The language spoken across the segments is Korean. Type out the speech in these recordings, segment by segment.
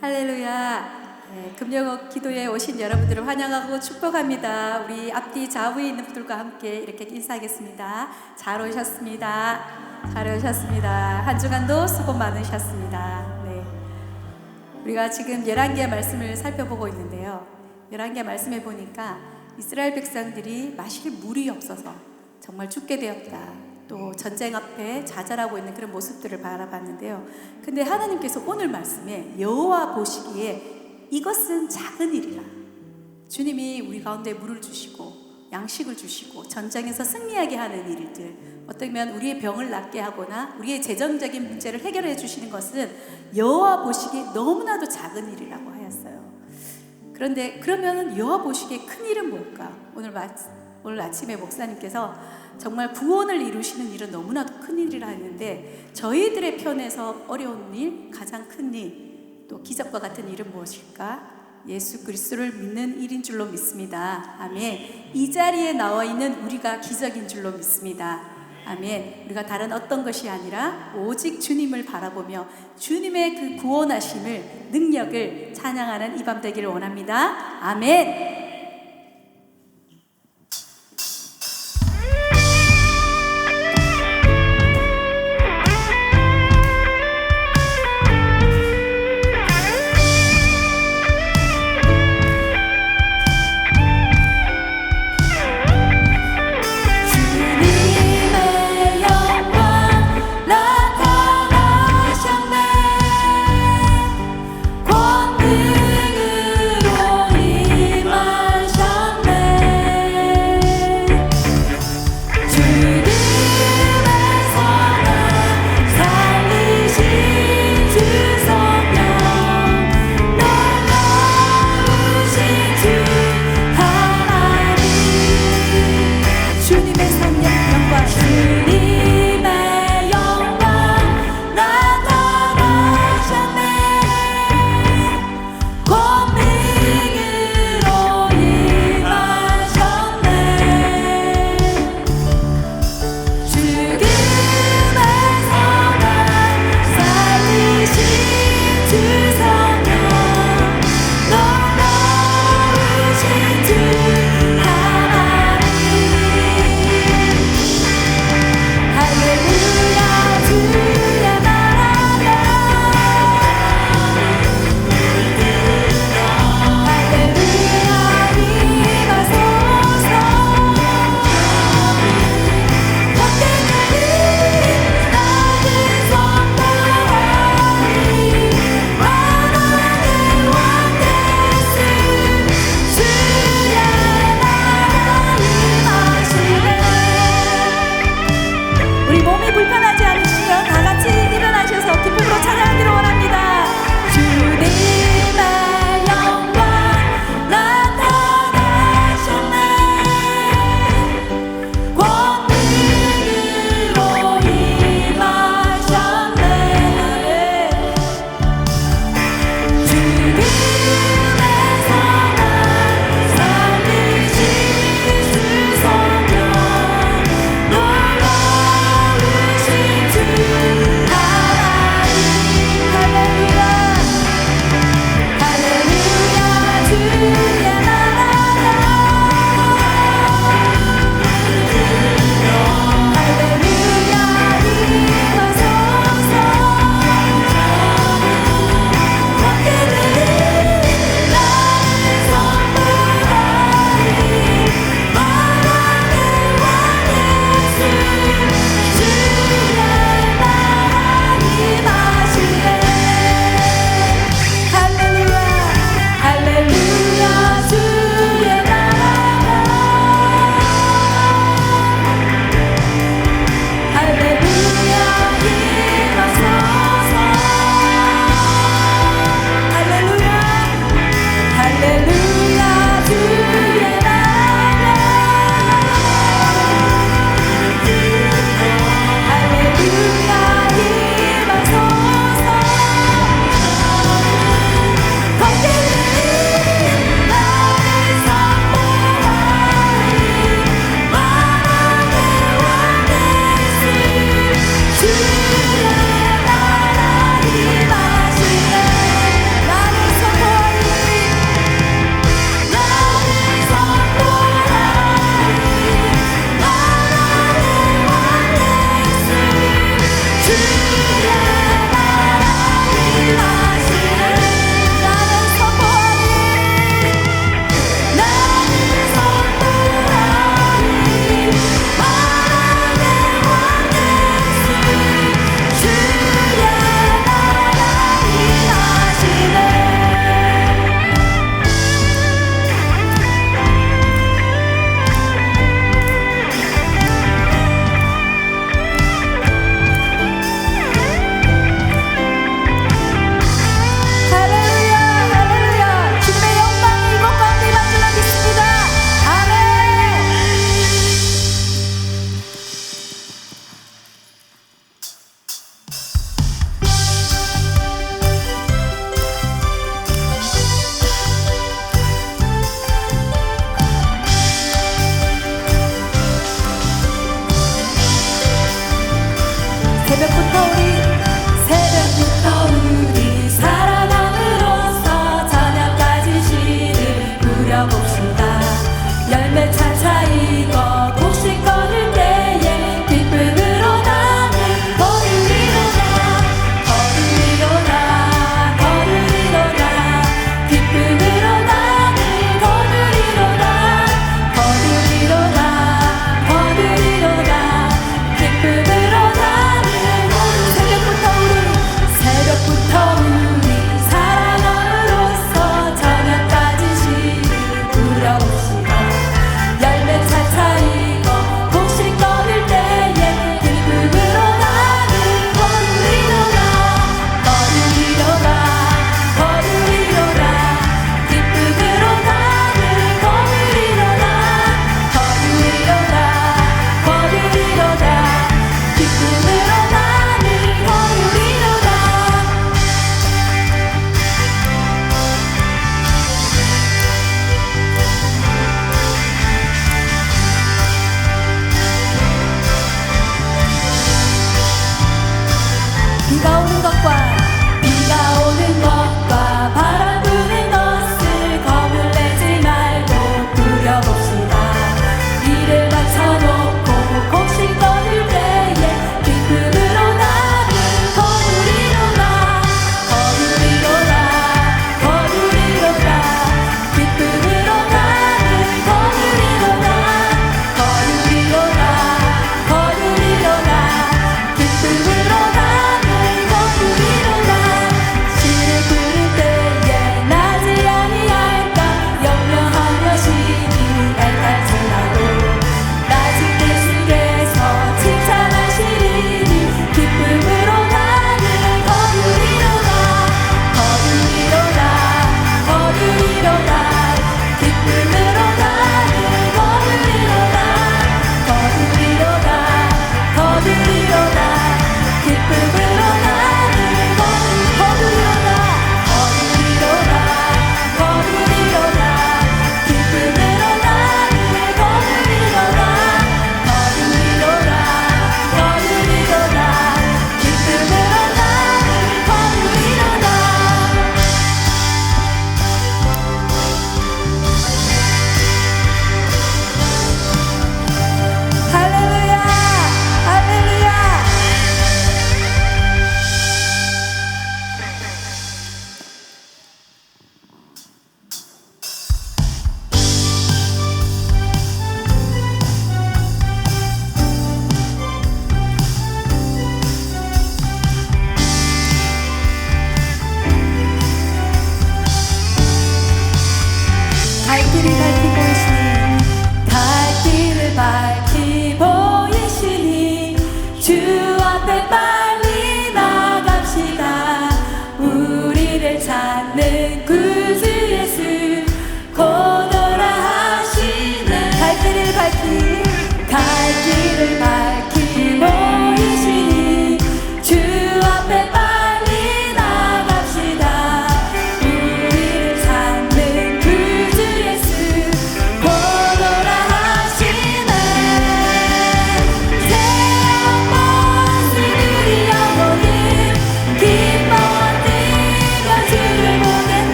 할렐루야. 금요 기도에 오신 여러분들을 환영하고 축복합니다. 우리 앞뒤 좌우에 있는 분들과 함께 이렇게 인사하겠습니다. 잘 오셨습니다. 잘 오셨습니다. 한 주간도 수고 많으셨습니다. 네. 우리가 지금 열왕기의 말씀을 살펴보고 있는데요. 열왕기의 말씀에 보니까 이스라엘 백성들이 마실 물이 없어서 정말 죽게 되었다. 또 전쟁 앞에 좌절하고 있는 그런 모습들을 바라봤는데요. 근데 하나님께서 오늘 말씀에 여호와 보시기에 이것은 작은 일이라. 주님이 우리 가운데 물을 주시고 양식을 주시고 전쟁에서 승리하게 하는 일들, 어쩌면 우리의 병을 낫게 하거나 우리의 재정적인 문제를 해결해 주시는 것은 여호와 보시기에 너무나도 작은 일이라고 하였어요. 그런데 그러면 여호와 보시기에 큰 일은 뭘까? 오늘 아침에 목사님께서 정말 구원을 이루시는 일은 너무나도 큰 일이라 했는데, 저희들의 편에서 어려운 일, 가장 큰 일, 또 기적과 같은 일은 무엇일까? 예수 그리스도를 믿는 일인 줄로 믿습니다. 아멘. 이 자리에 나와 있는 우리가 기적인 줄로 믿습니다. 아멘. 우리가 다른 어떤 것이 아니라 오직 주님을 바라보며 주님의 그 구원하심을, 능력을 찬양하는 이 밤 되기를 원합니다. 아멘. 권능으로 임하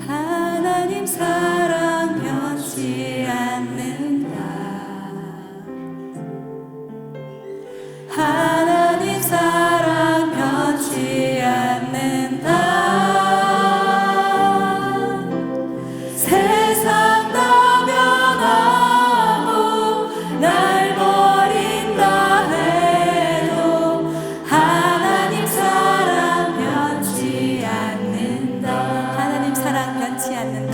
하나님 사랑 변치 않는다. 하나님 사랑 변치 않는다. 세상 다 변하고 날 버린다 해도 하나님 사랑 변치 않는다. 하나님 사랑 변치 않는다.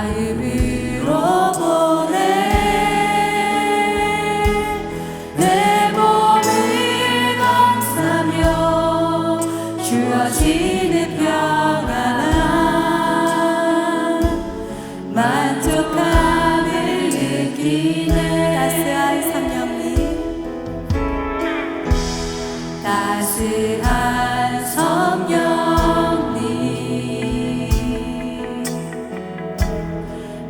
마음으로 보내 내 몸을 감싸며 주어지는 평안함 만족함을 느끼네. 따스한 성령님 따스한 성령님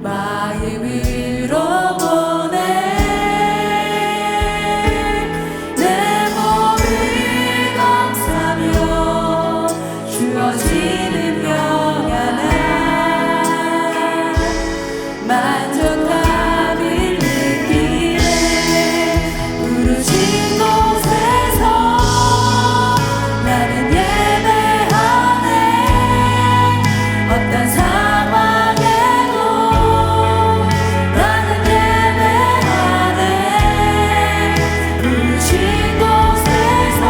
마음으로 보내 내 몸을 감싸며 주어지는 평안함 만족함을 느끼네. 부르신 곳에서 나는 예배하네. 어떤 상황에도 나는 예배하네. 부르신 곳에서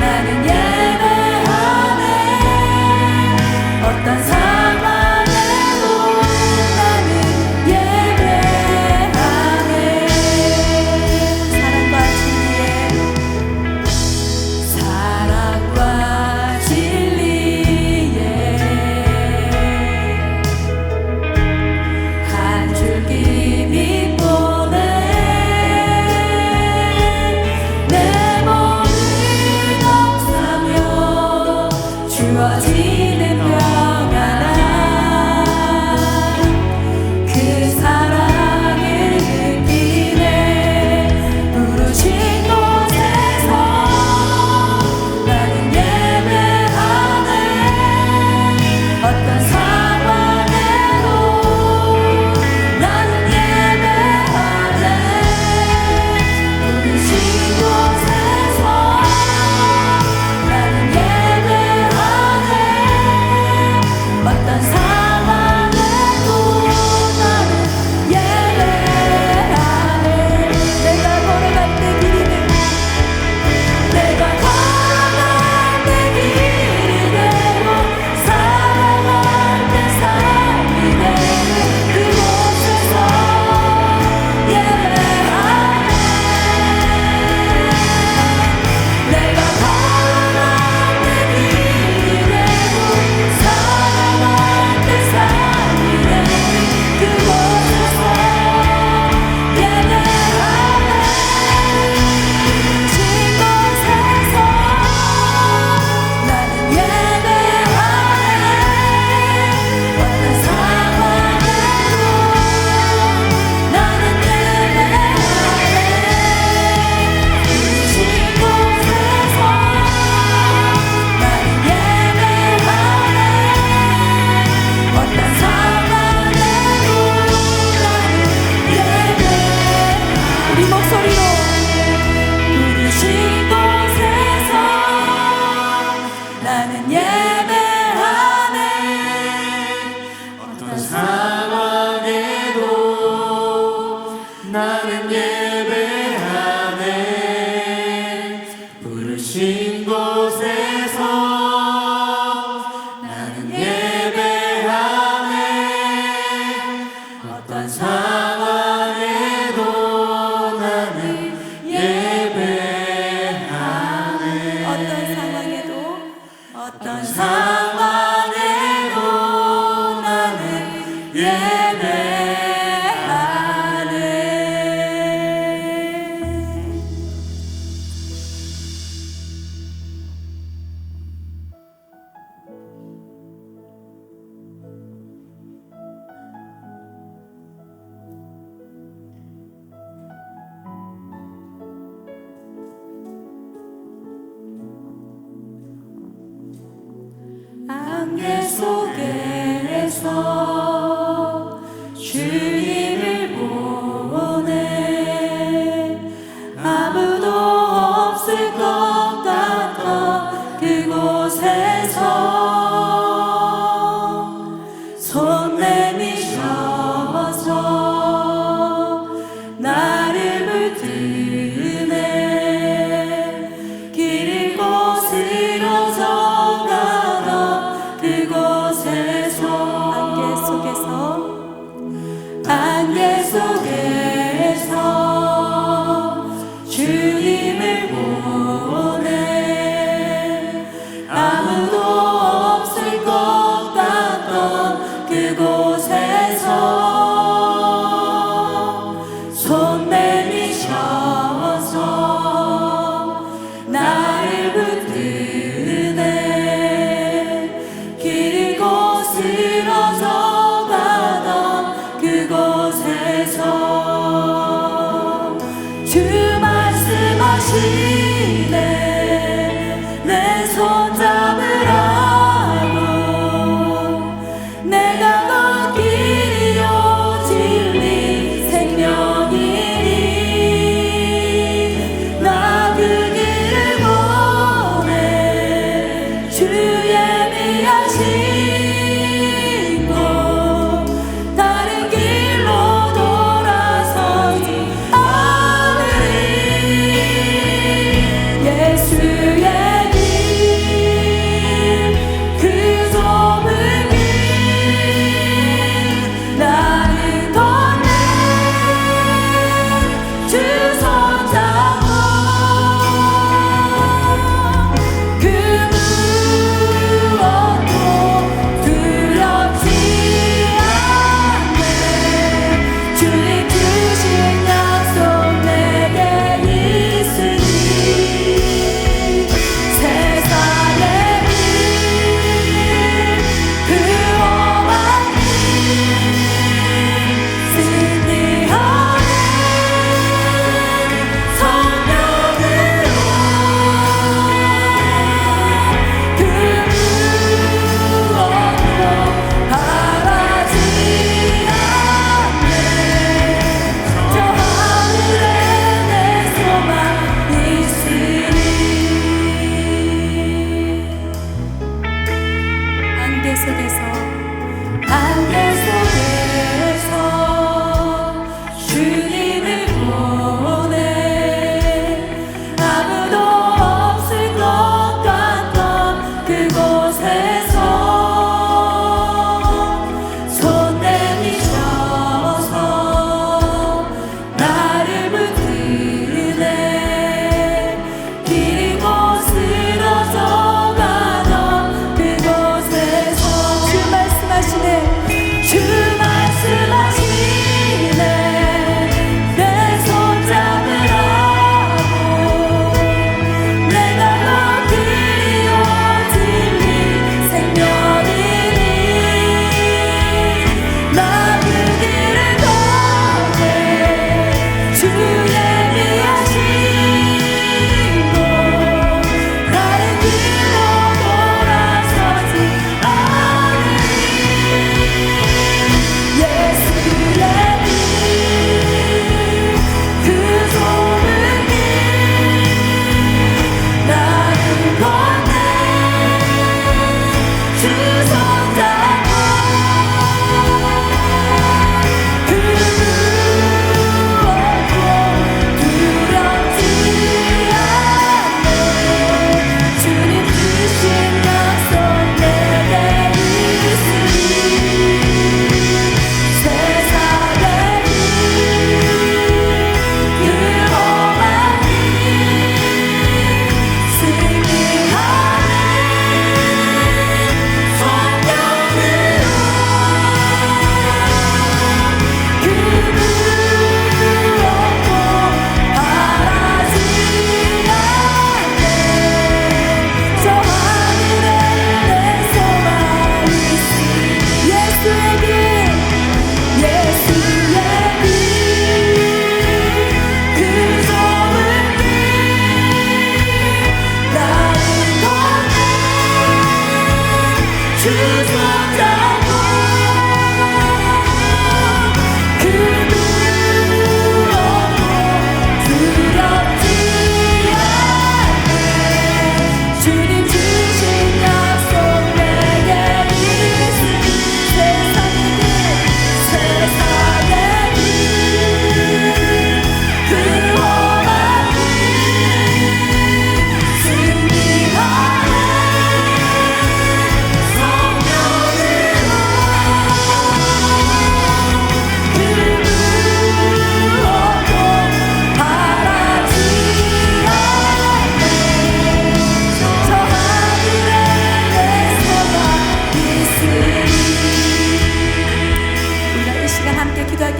나는 예배하네. 어떤 상황에도 나는 예배하네. 사랑과 진리에 한 줄기 빛 보내 내 몸을 감싸며 주어지는 평안함 그 사랑을 느끼네. 부르신 곳에서 나는 예배하네. 어떤 상황에도 나는 예배하네. 부르신 곳에서 나는 예배하네. 어떤 상황에도 나는 예배하네. 내가 걸어갈 때 길이 내가 걸어갈 때 길이 되고 살아갈 때 삶이 되는 그곳에서 예배하네. 내가 걸어갈 때 길이 되고 살아갈 때 삶이 되는 그곳에서 예배하네. 부르신 곳에서 나는 예배하네. 어떤 상황에도 나는 예배하네. 부르신 곳에서 나는 예배하네. 어떤 상황에도 나는 예배하네. 우리 목소리로 부르신 곳에서 나는 예배하네. 어떤 상황에도 나는 예배하네. 부르신 곳에서 나는 예배하네. 어떤 상황에도 나는 예배하네. 어떤 상황에도 어떤 상황에도 나는 예배하네. 안개 속에서 주님을 보내 아무도 없을 것 같아 그곳에서 손 내미셔서 나를 붙드네 길 곳으로 정하던 그곳에서 안개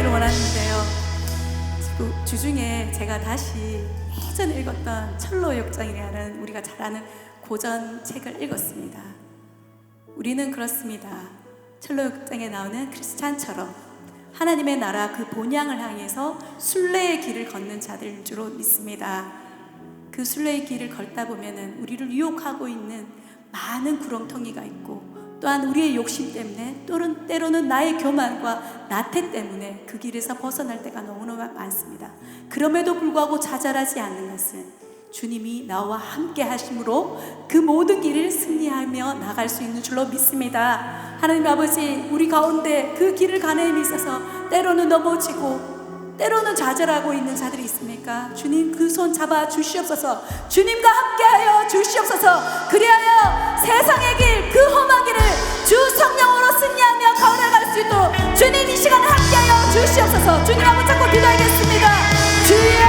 되기를 원하는데요. 주중에 제가 다시 예전에 읽었던 철로역정이라는 우리가 잘 아는 고전 책을 읽었습니다. 우리는 그렇습니다. 철로역정에 나오는 크리스찬처럼 하나님의 나라 그 본향을 향해서 순례의 길을 걷는 자들인 줄로 믿습니다. 그 순례의 길을 걷다 보면은 우리를 유혹하고 있는 많은 구렁텅이가 있고, 또한 우리의 욕심 때문에, 때로는 나의 교만과 나태 때문에 그 길에서 벗어날 때가 너무너무 많습니다. 그럼에도 불구하고 좌절하지 않는 것은 주님이 나와 함께 하심으로 그 모든 길을 승리하며 나갈 수 있는 줄로 믿습니다. 하나님 아버지, 우리 가운데 그 길을 가는 힘이 있어서 때로는 넘어지고 때로는 좌절하고 있는 자들이 있습니까? 주님 그 손 잡아 주시옵소서. 주님과 함께하여 주시옵소서. 그리하여 세상의 길, 그 험한 길을 주 성령으로 승리하며 걸어갈 수 있도록 주님 이 시간에 함께하여 주시옵소서. 주님 한번 잡고 기도하겠습니다. 주여,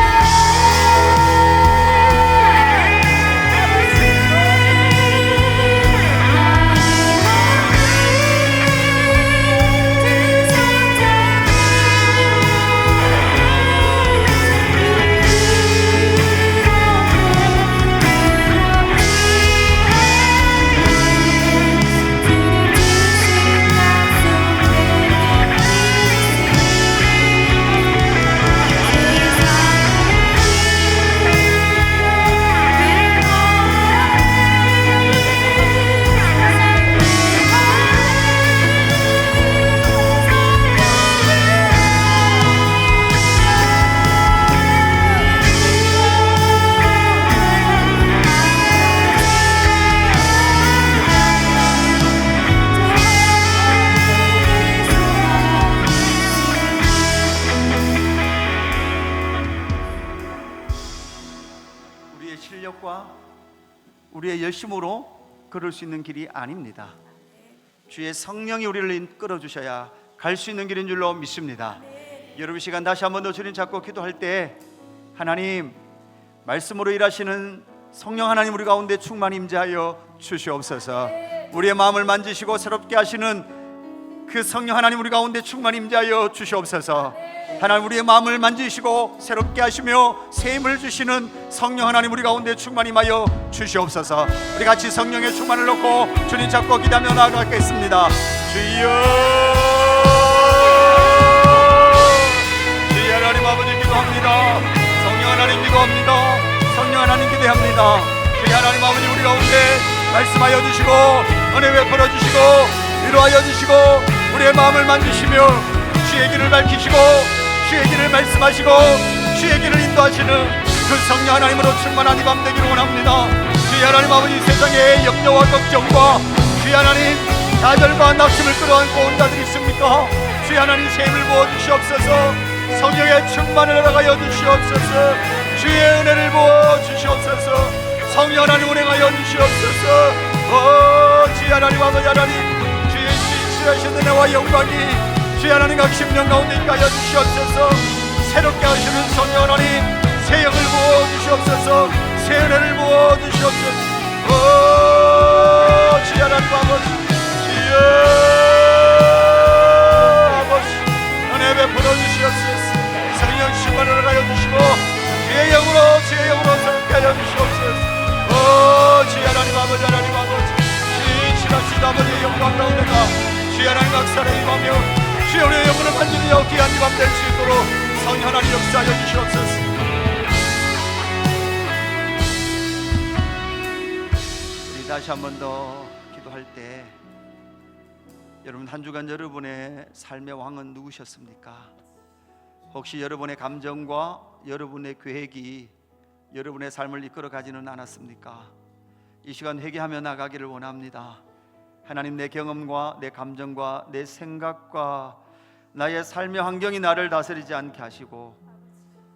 우리의 열심으로 걸을 수 있는 길이 아닙니다. 주의 성령이 우리를 이끌어 주셔야 갈 수 있는 길인 줄로 믿습니다. 여러분 시간 다시 한 번 더 주님 잡고 기도할 때 하나님 말씀으로 일하시는 성령 하나님 우리 가운데 충만 임재하여 주시옵소서. 우리의 마음을 만지시고 새롭게 하시는 그 성령 하나님 우리 가운데 충만 임재하여 주시옵소서. 하나님 우리의 마음을 만지시고 새롭게 하시며 새 힘을 주시는 성령 하나님 우리 가운데 충만 임하여 주시옵소서. 우리 같이 성령의 충만을 놓고 주님 잡고 기도하며 나아가겠습니다. 주여, 주여 하나님 아버지 기도합니다. 성령 하나님 기도합니다. 성령 하나님 기대합니다. 주여 하나님 아버지 우리 가운데 말씀하여 주시고 은혜 베풀어 주시고 위로하여 주시고 우리의 마음을 만지시며 주의 길을 밝히시고 주의 길을 말씀하시고 주의 길을 인도하시는 그 성령 하나님으로 충만한 이 밤 되기를 원합니다. 주의 하나님 아버지 세상의 염려와 걱정과 주의 하나님 좌절과 낙심을 끌어안고 온 자들이 있습니까? 주의 하나님 새 힘을 부어 주시옵소서. 성령의 충만을 허락하여 주시옵소서. 주의 은혜를 부어 주시옵소서. 성령 하나님 운행하여 주시옵소서. 주의 하나님 아버지 하나님 주의 신실하신 은혜와 영광이 주의 하나님 각 심령 가운데 있게 하여 주시옵소서. 새롭게 하시는 성령 하나님 새 영을 부어 주시옵소서. 새 은혜를 부어 주시옵소서. 주의 하나님 아버지 주여 아버지 은혜 베풀어 주시옵소서. 성령 충만을 하여 주시고 주의 영으로 새롭게 하여 주시옵소서. 주의 하나님 아버지 하나님 아버지 신실하신 아버지의 영광 가운데가 주의 하나님 각사를 임하며 주의 우리의 영혼을 만지며 귀한 이 밤 될 수 있도록 성령 하나님 역사하여 주시옵소서. 우리 다시 한 번 더 기도할 때 여러분 한 주간 여러분의 삶의 왕은 누구셨습니까? 혹시 여러분의 감정과 여러분의 계획이 여러분의 삶을 이끌어 가지는 않았습니까? 이 시간 회개하며 나가기를 원합니다. 하나님 내 경험과 내 감정과 내 생각과 나의 삶의 환경이 나를 다스리지 않게 하시고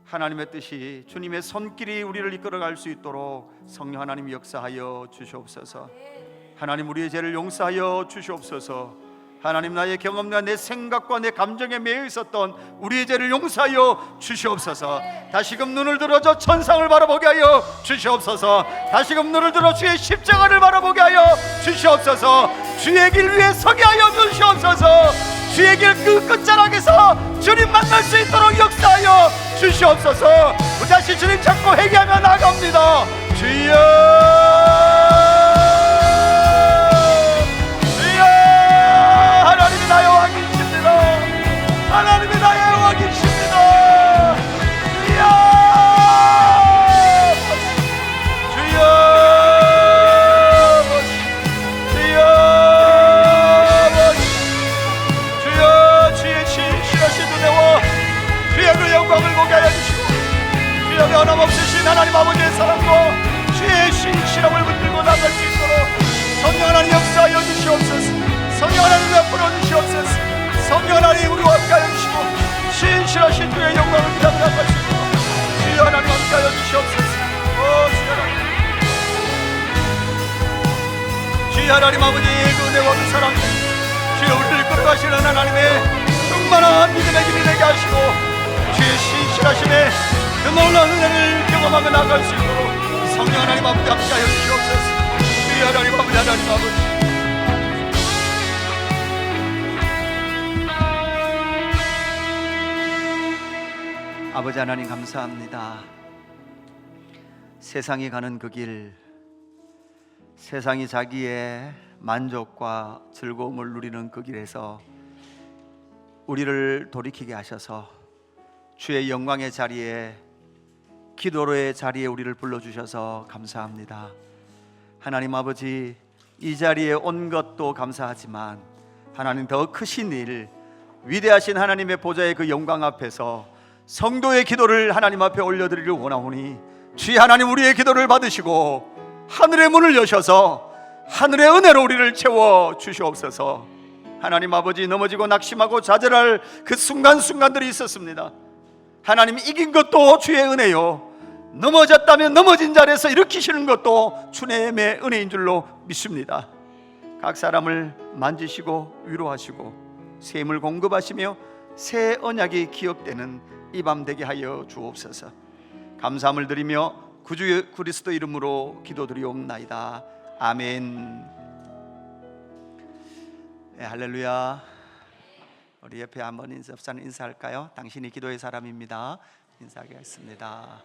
하나님의 뜻이 주님의 손길이 우리를 이끌어갈 수 있도록 성령 하나님 역사하여 주시옵소서. 하나님 우리의 죄를 용서하여 주시옵소서. 하나님 나의 경험과 내 생각과 내 감정에 매여 있었던 우리의 죄를 용서하여 주시옵소서. 다시금 눈을 들어 저 천상을 바라보게 하여 주시옵소서. 다시금 눈을 들어 주의 십자가를 바라보게 하여 주시옵소서. 주의 길 위에 서게 하여 주시옵소서. 주의 길 그 끝자락에서 주님 만날 주시옵소서. 우리 다시 주님 찾고 회개하며 나아갑니다. 주여, 주여. 하나님이 나의 왕이십니다. 하나님이 나의 왕이십니다. 주여, 주여, 주여, 주여. 주의 신실하신 은혜와 주의 그 영광을 보게 하여 주시고, 주여 변함없으신 하나님 아버지의 사랑과 주의 신실함을 붙들고 나갈 수 있도록 성령 하나님 역사하여 주시옵소서. 성령 하나님 베풀어 주시옵소서. 성령 하나님 우리와 함께하여 주시고 신실하신 주의 영광을 기다려 나갈 수 있도록 주여 하나님 함께하여 주시옵소서. 주여 하나님, 주여 하나님 아버지의 그 은혜와 그 사랑, 주여 우리를 끌어가시는 하나님의 충만한 믿음의 길이 되게 하시고 주의 신실하심에 그 놀라운 은혜를 경험하며 나갈 수 있도록 성령 하나님 아버지 함께하여 주시옵소서. 주여 하나님 아버지, 하나님 아버지, 아버지 하나님 감사합니다. 세상이 가는 그 길, 세상이 자기의 만족과 즐거움을 누리는 그 길에서 우리를 돌이키게 하셔서 주의 영광의 자리에, 기도로의 자리에 우리를 불러주셔서 감사합니다. 하나님 아버지, 이 자리에 온 것도 감사하지만 하나님 더 크신 일, 위대하신 하나님의 보좌의 그 영광 앞에서 성도의 기도를 하나님 앞에 올려드리길 원하오니 주의 하나님 우리의 기도를 받으시고 하늘의 문을 여셔서 하늘의 은혜로 우리를 채워 주시옵소서. 하나님 아버지, 넘어지고 낙심하고 좌절할 그 순간순간들이 있었습니다. 하나님, 이긴 것도 주의 은혜요, 넘어졌다면 넘어진 자리에서 일으키시는 것도 주님의 은혜인 줄로 믿습니다. 각 사람을 만지시고 위로하시고 샘을 공급하시며 새 언약이 기억되는 이 밤 되게 하여 주옵소서. 감사함을 드리며 구주 그리스도 이름으로 기도드리옵나이다. 아멘. 네, 할렐루야. 우리 옆에 한번 인사할까요? 당신이 기도의 사람입니다. 인사하겠습니다.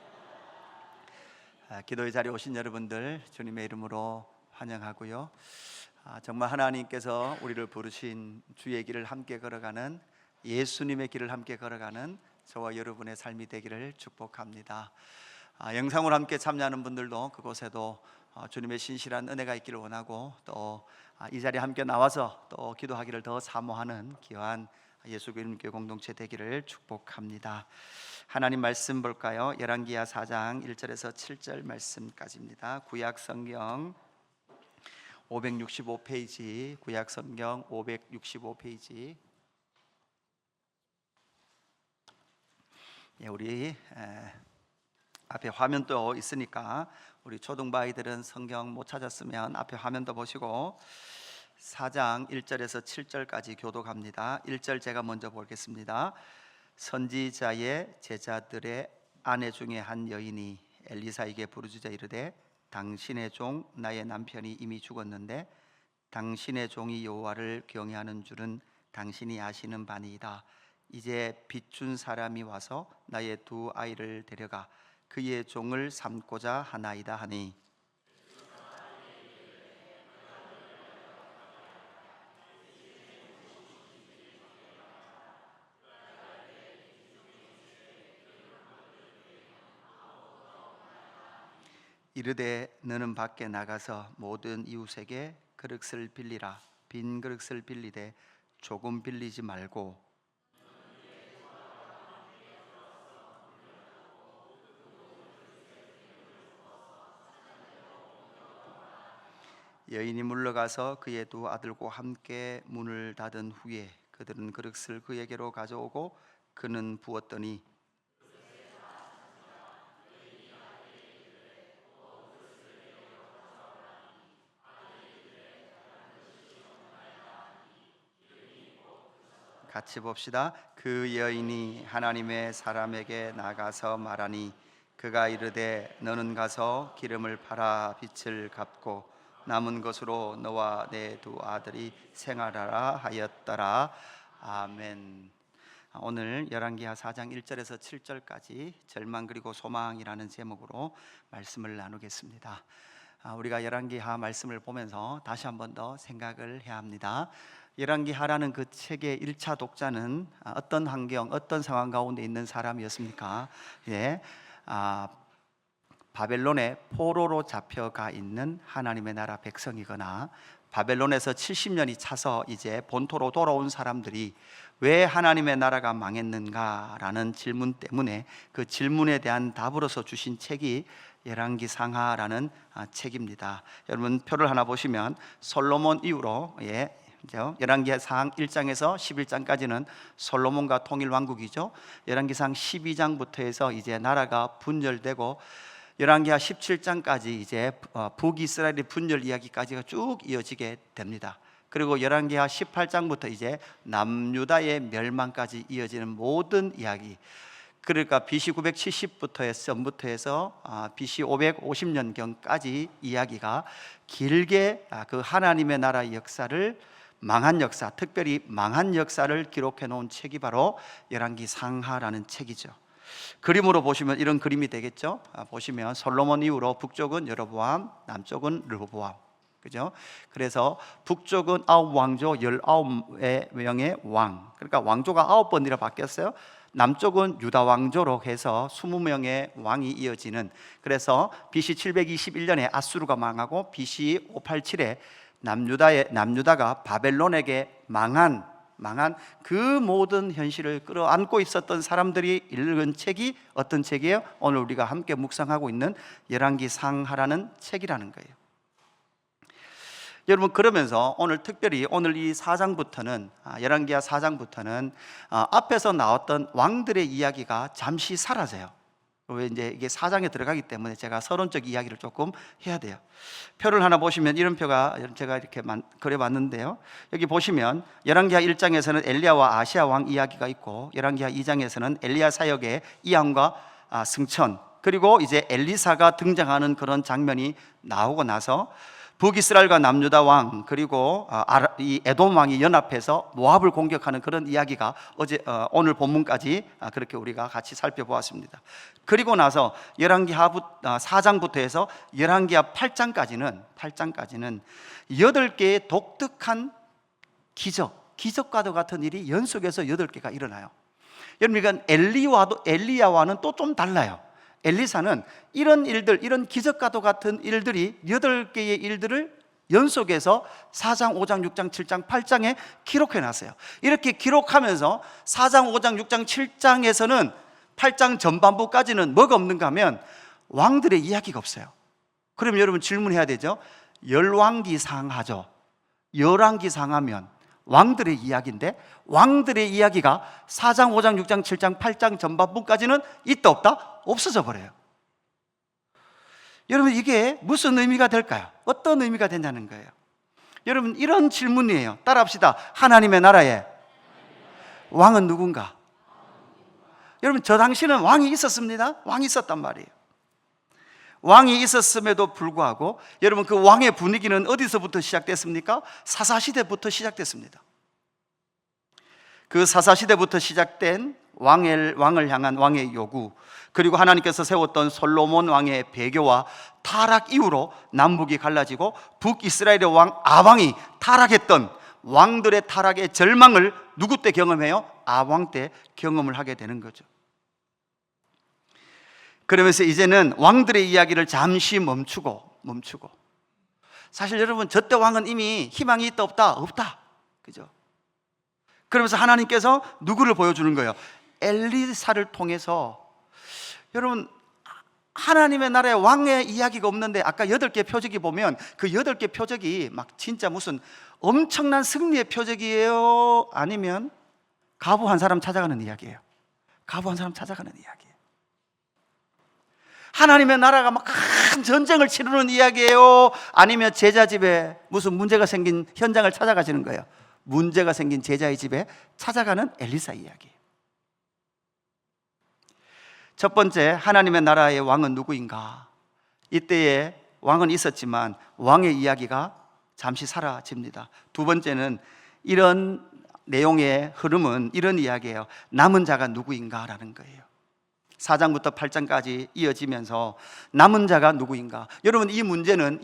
기도의 자리에 오신 여러분들 주님의 이름으로 환영하고요. 정말 하나님께서 우리를 부르신 주의 길을 함께 걸어가는, 예수님의 길을 함께 걸어가는 저와 여러분의 삶이 되기를 축복합니다. 영상으로 함께 참여하는 분들도 그곳에도 주님의 신실한 은혜가 있기를 원하고, 또 이 자리에 함께 나와서 또 기도하기를 더 사모하는 귀한 예수교회 공동체 되기를 축복합니다. 하나님 말씀 볼까요? 열왕기하 4장 1절에서 7절 말씀까지입니다. 구약 성경 565페이지, 구약 성경 565페이지. 우리 앞에 화면도 있으니까 우리 초등부 아이들은 성경 못 찾았으면 앞에 화면도 보시고 4장 1절에서 7절까지 교독합니다. 1절 제가 먼저 보겠습니다. 선지자의 제자들의 아내 중에 한 여인이 엘리사에게 부르짖어 이르되, 당신의 종 나의 남편이 이미 죽었는데 당신의 종이 여호와를 경외하는 줄은 당신이 아시는 바니이다. 이제 빚준 사람이 와서 나의 두 아이를 데려가 그의 종을 삼고자 하나이다 하니, 이르되 너는 밖에 나가서 모든 이웃에게 그릇을 빌리라. 빈 그릇을 빌리되 조금 빌리지 말고 여인이 물러가서 그의 두 아들과 함께 문을 닫은 후에 그들은 그릇을 그에게로 가져오고 그는 부었더니 같이 봅시다. 그 여인이 하나님의 사람에게 나가서 말하니 그가 이르되 너는 가서 기름을 팔아 빚을 갚고 남은 것으로 너와 내 두 아들이 생활하라 하였더라. 아멘. 오늘 열왕기하 4장 1절에서 7절까지 절망 그리고 소망이라는 제목으로 말씀을 나누겠습니다. 우리가 열왕기하 말씀을 보면서 다시 한 번 더 생각을 해야 합니다. 열왕기하라는 그 책의 1차 독자는 어떤 환경, 어떤 상황 가운데 있는 사람이었습니까? 바벨론의 포로로 잡혀가 있는 하나님의 나라 백성이거나 바벨론에서 70년이 차서 이제 본토로 돌아온 사람들이 왜 하나님의 나라가 망했는가라는 질문 때문에 그 질문에 대한 답으로서 주신 책이 열왕기상하라는 책입니다. 여러분 표를 하나 보시면 솔로몬 이후로 열왕기상 1장에서 11장까지는 솔로몬과 통일 왕국이죠. 열왕기상 12장부터 해서 이제 나라가 분열되고 열왕기하 17장까지 이제 북이스라엘의 분열 이야기까지가 쭉 이어지게 됩니다. 그리고 열왕기하 18장부터 이제 남유다의 멸망까지 이어지는 모든 이야기, 그러니까 BC 970부터 해서 BC 550년경까지 이야기가 길게 그 하나님의 나라 역사를 망한 역사, 특별히 망한 역사를 기록해 놓은 책이 바로 열왕기상하라는 책이죠. 그림으로 보시면 이런 그림이 되겠죠. 보시면 솔로몬 이후로 북쪽은 여로보암, 남쪽은 르호보암, 그죠? 그래서 북쪽은 9왕조 19명의 왕, 그러니까 왕조가 9번이라 바뀌었어요. 남쪽은 유다 왕조로 해서 20명의 왕이 이어지는, 그래서 BC 721년에 아수르가 망하고 BC 587에 남유다가 바벨론에게 망한 그 모든 현실을 끌어안고 있었던 사람들이 읽은 책이 어떤 책이에요? 오늘 우리가 함께 묵상하고 있는 열왕기상하라는 책이라는 거예요. 여러분, 그러면서 오늘 특별히 오늘 이 4장부터는 열왕기하 4장부터는 앞에서 나왔던 왕들의 이야기가 잠시 사라져요. 왜 이제 이게 4장에 들어가기 때문에 제가 서론적 이야기를 조금 해야 돼요. 표를 하나 보시면 이런 표가 제가 이렇게 그려봤는데요. 여기 보시면 열왕기하 1장에서는 엘리야와 아시아 왕 이야기가 있고 열왕기하 2장에서는 엘리야 사역의 이황과 승천, 그리고 이제 엘리사가 등장하는 그런 장면이 나오고 나서 북이스라엘과 남유다 왕 그리고 이 에돔 왕이 연합해서 모압을 공격하는 그런 이야기가 오늘 본문까지 그렇게 우리가 같이 살펴보았습니다. 그리고 나서 열왕기하 4장부터 해서 열왕기하 8장까지는 8개의 독특한 기적과도 같은 일이 연속해서 8개가 일어나요. 여러분, 그러니까 엘리야와는 또 좀 달라요. 엘리사는 이런 일들, 이런 기적과도 같은 일들이 8개의 일들을 연속해서 4장, 5장, 6장, 7장, 8장에 기록해 놨어요. 이렇게 기록하면서 4장, 5장, 6장, 7장에서는 8장 전반부까지는 뭐가 없는가 하면 왕들의 이야기가 없어요. 그럼 여러분 질문해야 되죠. 열왕기상하죠. 열왕기상하면 왕들의 이야기인데 왕들의 이야기가 4장, 5장, 6장, 7장, 8장 전반부까지는 있다 없다? 없어져 버려요. 여러분, 이게 무슨 의미가 될까요? 어떤 의미가 된다는 거예요? 여러분, 이런 질문이에요. 따라합시다. 하나님의 나라에 왕은 누군가? 여러분, 저 당시는 왕이 있었습니다. 왕이 있었단 말이에요. 왕이 있었음에도 불구하고 여러분, 그 왕의 분위기는 어디서부터 시작됐습니까? 사사시대부터 시작됐습니다. 그 사사시대부터 시작된 왕을 향한 왕의 요구, 그리고 하나님께서 세웠던 솔로몬 왕의 배교와 타락 이후로 남북이 갈라지고 북이스라엘의 왕 아왕이 타락했던 왕들의 타락의 절망을 누구 때 경험해요? 아왕 때 경험을 하게 되는 거죠. 그러면서 이제는 왕들의 이야기를 잠시 멈추고 사실 여러분, 저때 왕은 이미 희망이 있다 없다? 없다, 그죠? 그러면서 하나님께서 누구를 보여주는 거예요? 엘리사를 통해서. 여러분, 하나님의 나라에 왕의 이야기가 없는데 아까 8개 표적이 보면 그 8개 표적이 막 진짜 무슨 엄청난 승리의 표적이에요? 아니면 가부 한 사람 찾아가는 이야기예요? 가부 한 사람 찾아가는 이야기예요. 하나님의 나라가 막 큰 전쟁을 치르는 이야기예요? 아니면 제자 집에 무슨 문제가 생긴 현장을 찾아가시는 거예요? 문제가 생긴 제자의 집에 찾아가는 엘리사 이야기예요. 첫 번째, 하나님의 나라의 왕은 누구인가? 이때에 왕은 있었지만 왕의 이야기가 잠시 사라집니다. 두 번째는 이런 내용의 흐름은 이런 이야기예요. 남은 자가 누구인가 라는 거예요. 4장부터 8장까지 이어지면서 남은 자가 누구인가. 여러분, 이 문제는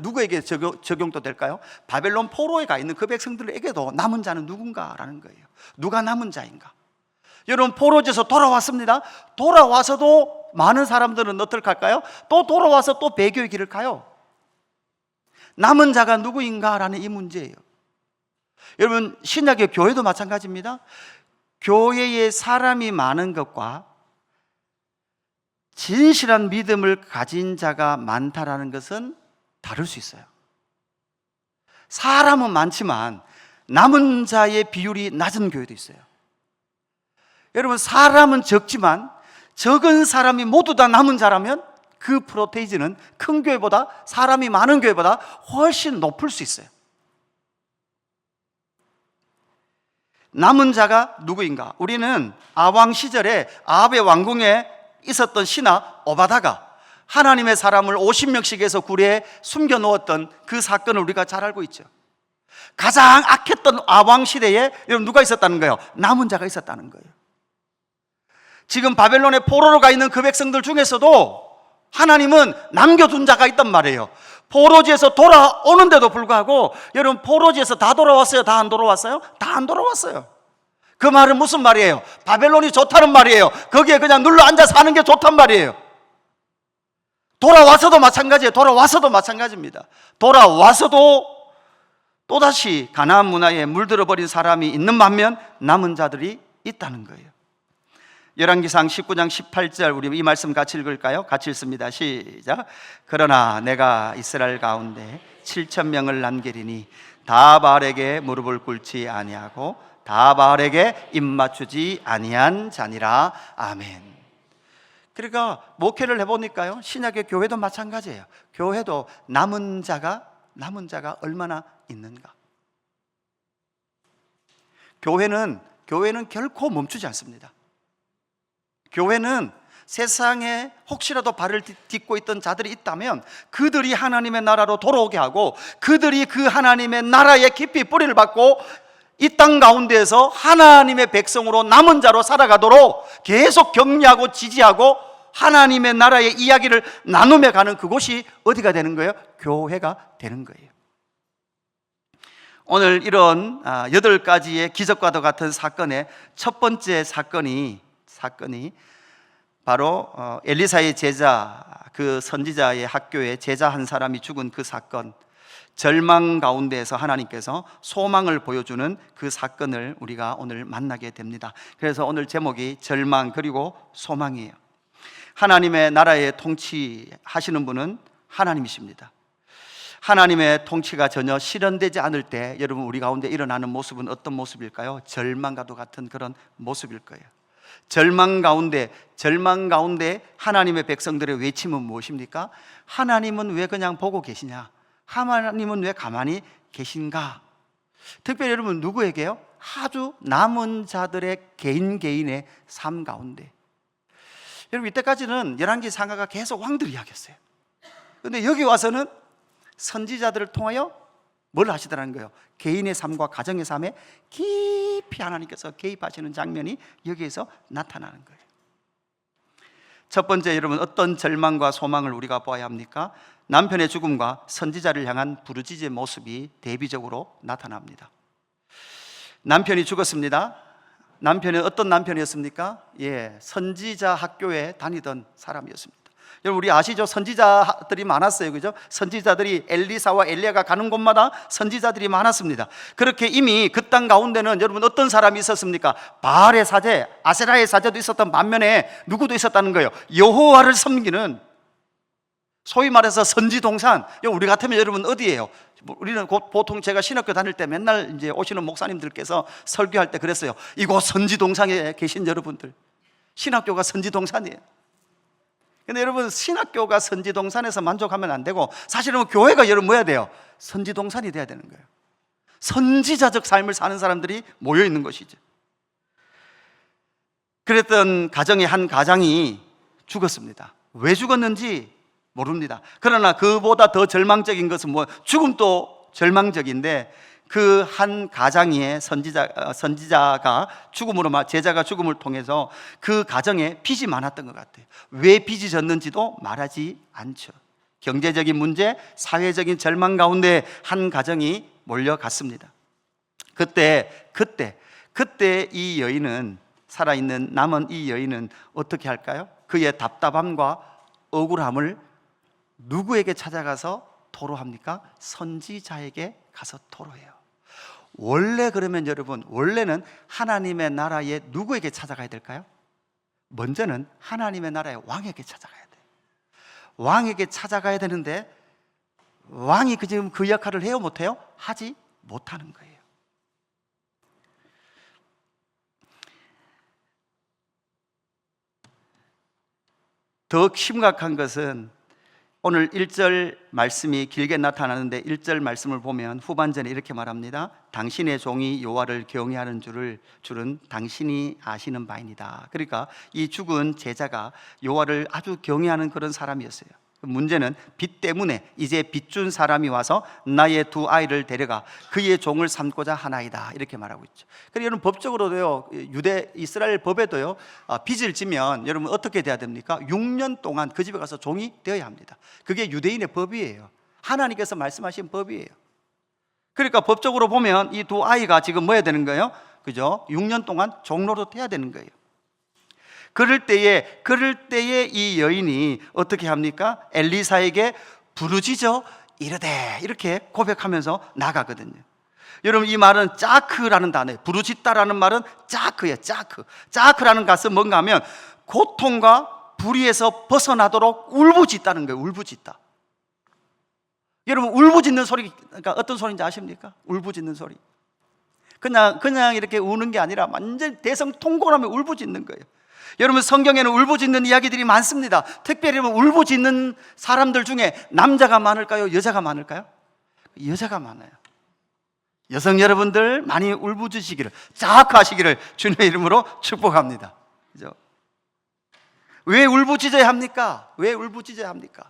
누구에게 적용도 될까요? 바벨론 포로에 가 있는 그 백성들에게도 남은 자는 누군가라는 거예요. 누가 남은 자인가? 여러분, 포로지에서 돌아왔습니다. 돌아와서도 많은 사람들은 어떻게 할까요? 또 돌아와서 또 배교의 길을 가요. 남은 자가 누구인가라는 이 문제예요. 여러분, 신약의 교회도 마찬가지입니다. 교회에 사람이 많은 것과 진실한 믿음을 가진 자가 많다라는 것은 다를 수 있어요. 사람은 많지만 남은 자의 비율이 낮은 교회도 있어요. 여러분, 사람은 적지만 적은 사람이 모두 다 남은 자라면 그 프로테이지는 큰 교회보다, 사람이 많은 교회보다 훨씬 높을 수 있어요. 남은 자가 누구인가? 우리는 아왕 시절에 아합의 왕궁에 있었던 신하 오바다가 하나님의 사람을 50명씩 해서 굴에 숨겨 놓았던 그 사건을 우리가 잘 알고 있죠. 가장 악했던 아왕 시대에 여러분 누가 있었다는 거예요? 남은 자가 있었다는 거예요. 지금 바벨론에 포로로 가 있는 그 백성들 중에서도 하나님은 남겨둔 자가 있단 말이에요. 포로지에서 돌아오는데도 불구하고, 여러분, 포로지에서 다 돌아왔어요? 다 안 돌아왔어요? 다 안 돌아왔어요. 그 말은 무슨 말이에요? 바벨론이 좋다는 말이에요. 거기에 그냥 눌러 앉아 사는 게 좋단 말이에요. 돌아와서도 마찬가지예요. 돌아와서도 마찬가지입니다. 돌아와서도 또다시 가나안 문화에 물들어 버린 사람이 있는 반면 남은 자들이 있다는 거예요. 열왕기상 19장 18절, 우리 이 말씀 같이 읽을까요? 같이 읽습니다. 시작. 그러나 내가 이스라엘 가운데 7,000명을 남기리니 다 바알에게 무릎을 꿇지 아니하고 다 바알에게 입맞추지 아니한 자니라. 아멘. 그러니까 목회를 해보니까요, 신약의 교회도 마찬가지예요. 교회도 남은 자가 얼마나 있는가. 교회는 결코 멈추지 않습니다. 교회는 세상에 혹시라도 발을 딛고 있던 자들이 있다면 그들이 하나님의 나라로 돌아오게 하고, 그들이 그 하나님의 나라에 깊이 뿌리를 받고 이 땅 가운데에서 하나님의 백성으로 남은 자로 살아가도록 계속 격려하고 지지하고 하나님의 나라의 이야기를 나누며 가는 그곳이 어디가 되는 거예요? 교회가 되는 거예요. 오늘 이런 8가지의 기적과도 같은 사건의 첫 번째 사건이 바로 엘리사의 제자, 그 선지자의 학교에 제자 한 사람이 죽은 그 사건, 절망 가운데에서 하나님께서 소망을 보여주는 그 사건을 우리가 오늘 만나게 됩니다. 그래서 오늘 제목이 절망 그리고 소망이에요. 하나님의 나라에 통치하시는 분은 하나님이십니다. 하나님의 통치가 전혀 실현되지 않을 때 여러분, 우리 가운데 일어나는 모습은 어떤 모습일까요? 절망과도 같은 그런 모습일 거예요. 절망 가운데 하나님의 백성들의 외침은 무엇입니까? 하나님은 왜 그냥 보고 계시냐? 하나님은 왜 가만히 계신가? 특별히 여러분, 누구에게요? 아주 남은 자들의 개인의 삶 가운데. 여러분, 이때까지는 열왕기 상하가 계속 왕들 이야기했어요. 그런데 여기 와서는 선지자들을 통하여 뭘 하시더라는 거예요? 개인의 삶과 가정의 삶에 깊이 하나님께서 개입하시는 장면이 여기에서 나타나는 거예요. 첫 번째, 여러분, 어떤 절망과 소망을 우리가 보아야 합니까? 남편의 죽음과 선지자를 향한 부르짖의 모습이 대비적으로 나타납니다. 남편이 죽었습니다. 남편은 어떤 남편이었습니까? 선지자 학교에 다니던 사람이었습니다. 여러분, 우리 아시죠? 선지자들이 많았어요, 그죠? 선지자들이 엘리사와 엘리야가 가는 곳마다 선지자들이 많았습니다. 그렇게 이미 그 땅 가운데는 여러분 어떤 사람이 있었습니까? 바알의 사제, 아세라의 사제도 있었던 반면에 누구도 있었다는 거예요? 여호와를 섬기는, 소위 말해서 선지동산. 우리 같으면 여러분 어디예요? 우리는 보통 제가 신학교 다닐 때 맨날 이제 오시는 목사님들께서 설교할 때 그랬어요. 이곳 선지동산에 계신 여러분들, 신학교가 선지동산이에요. 근데 여러분, 신학교가 선지동산에서 만족하면 안 되고, 사실은 교회가 여러분 뭐야 돼요? 선지동산이 돼야 되는 거예요. 선지자적 삶을 사는 사람들이 모여 있는 것이죠. 그랬던 가정의 한 가장이 죽었습니다. 왜 죽었는지 모릅니다. 그러나 그보다 더 절망적인 것은 죽음도 절망적인데, 그 한 가장의 선지자가 제자가 죽음을 통해서 그 가정에 빚이 많았던 것 같아요. 왜 빚이 졌는지도 말하지 않죠. 경제적인 문제, 사회적인 절망 가운데 한 가정이 몰려갔습니다. 그때 이 여인은, 살아있는 남은 이 여인은 어떻게 할까요? 그의 답답함과 억울함을 누구에게 찾아가서 토로합니까? 선지자에게 가서 토로해요. 원래 그러면 여러분, 원래는 하나님의 나라에 누구에게 찾아가야 될까요? 먼저는 하나님의 나라의 왕에게 찾아가야 돼요. 왕에게 찾아가야 되는데 왕이 지금 그 역할을 해요, 못해요? 하지 못하는 거예요. 더 심각한 것은 오늘 1절 말씀이 길게 나타나는데 1절 말씀을 보면 후반전에 이렇게 말합니다. 당신의 종이 여호와를 경외하는 줄은 당신이 아시는 바입니다. 그러니까 이 죽은 제자가 여호와를 아주 경외하는 그런 사람이었어요. 문제는 빚 때문에 이제 빚준 사람이 와서 나의 두 아이를 데려가 그의 종을 삼고자 하나이다, 이렇게 말하고 있죠. 그래서 여러분, 법적으로도요, 이스라엘 법에도요, 빚을 지면 여러분 어떻게 돼야 됩니까? 6년 동안 그 집에 가서 종이 되어야 합니다. 그게 유대인의 법이에요. 하나님께서 말씀하신 법이에요. 그러니까 법적으로 보면 이 두 아이가 지금 뭐 해야 되는 거예요? 그죠? 6년 동안 종로로 돼야 되는 거예요. 그럴 때에 이 여인이 어떻게 합니까? 엘리사에게 부르짖어 이르되, 이렇게 고백하면서 나가거든요. 여러분, 이 말은 짜크라는 단어예요. 부르짖다라는 말은 짜크예요. 짜크라는 것은 뭔가 하면 고통과 불의에서 벗어나도록 울부짖다는 거예요. 울부짖다. 여러분, 울부짖는 소리가 그러니까 어떤 소리인지 아십니까? 울부짖는 소리. 그냥 이렇게 우는 게 아니라 완전 대성통곡하며 울부짖는 거예요. 여러분, 성경에는 울부짖는 이야기들이 많습니다. 특별히 울부짖는 사람들 중에 남자가 많을까요? 여자가 많을까요? 여자가 많아요. 여성 여러분들 많이 울부짖으시기를, 자학하시기를 주님의 이름으로 축복합니다. 그죠? 왜 울부짖어야 합니까? 왜 울부짖어야 합니까?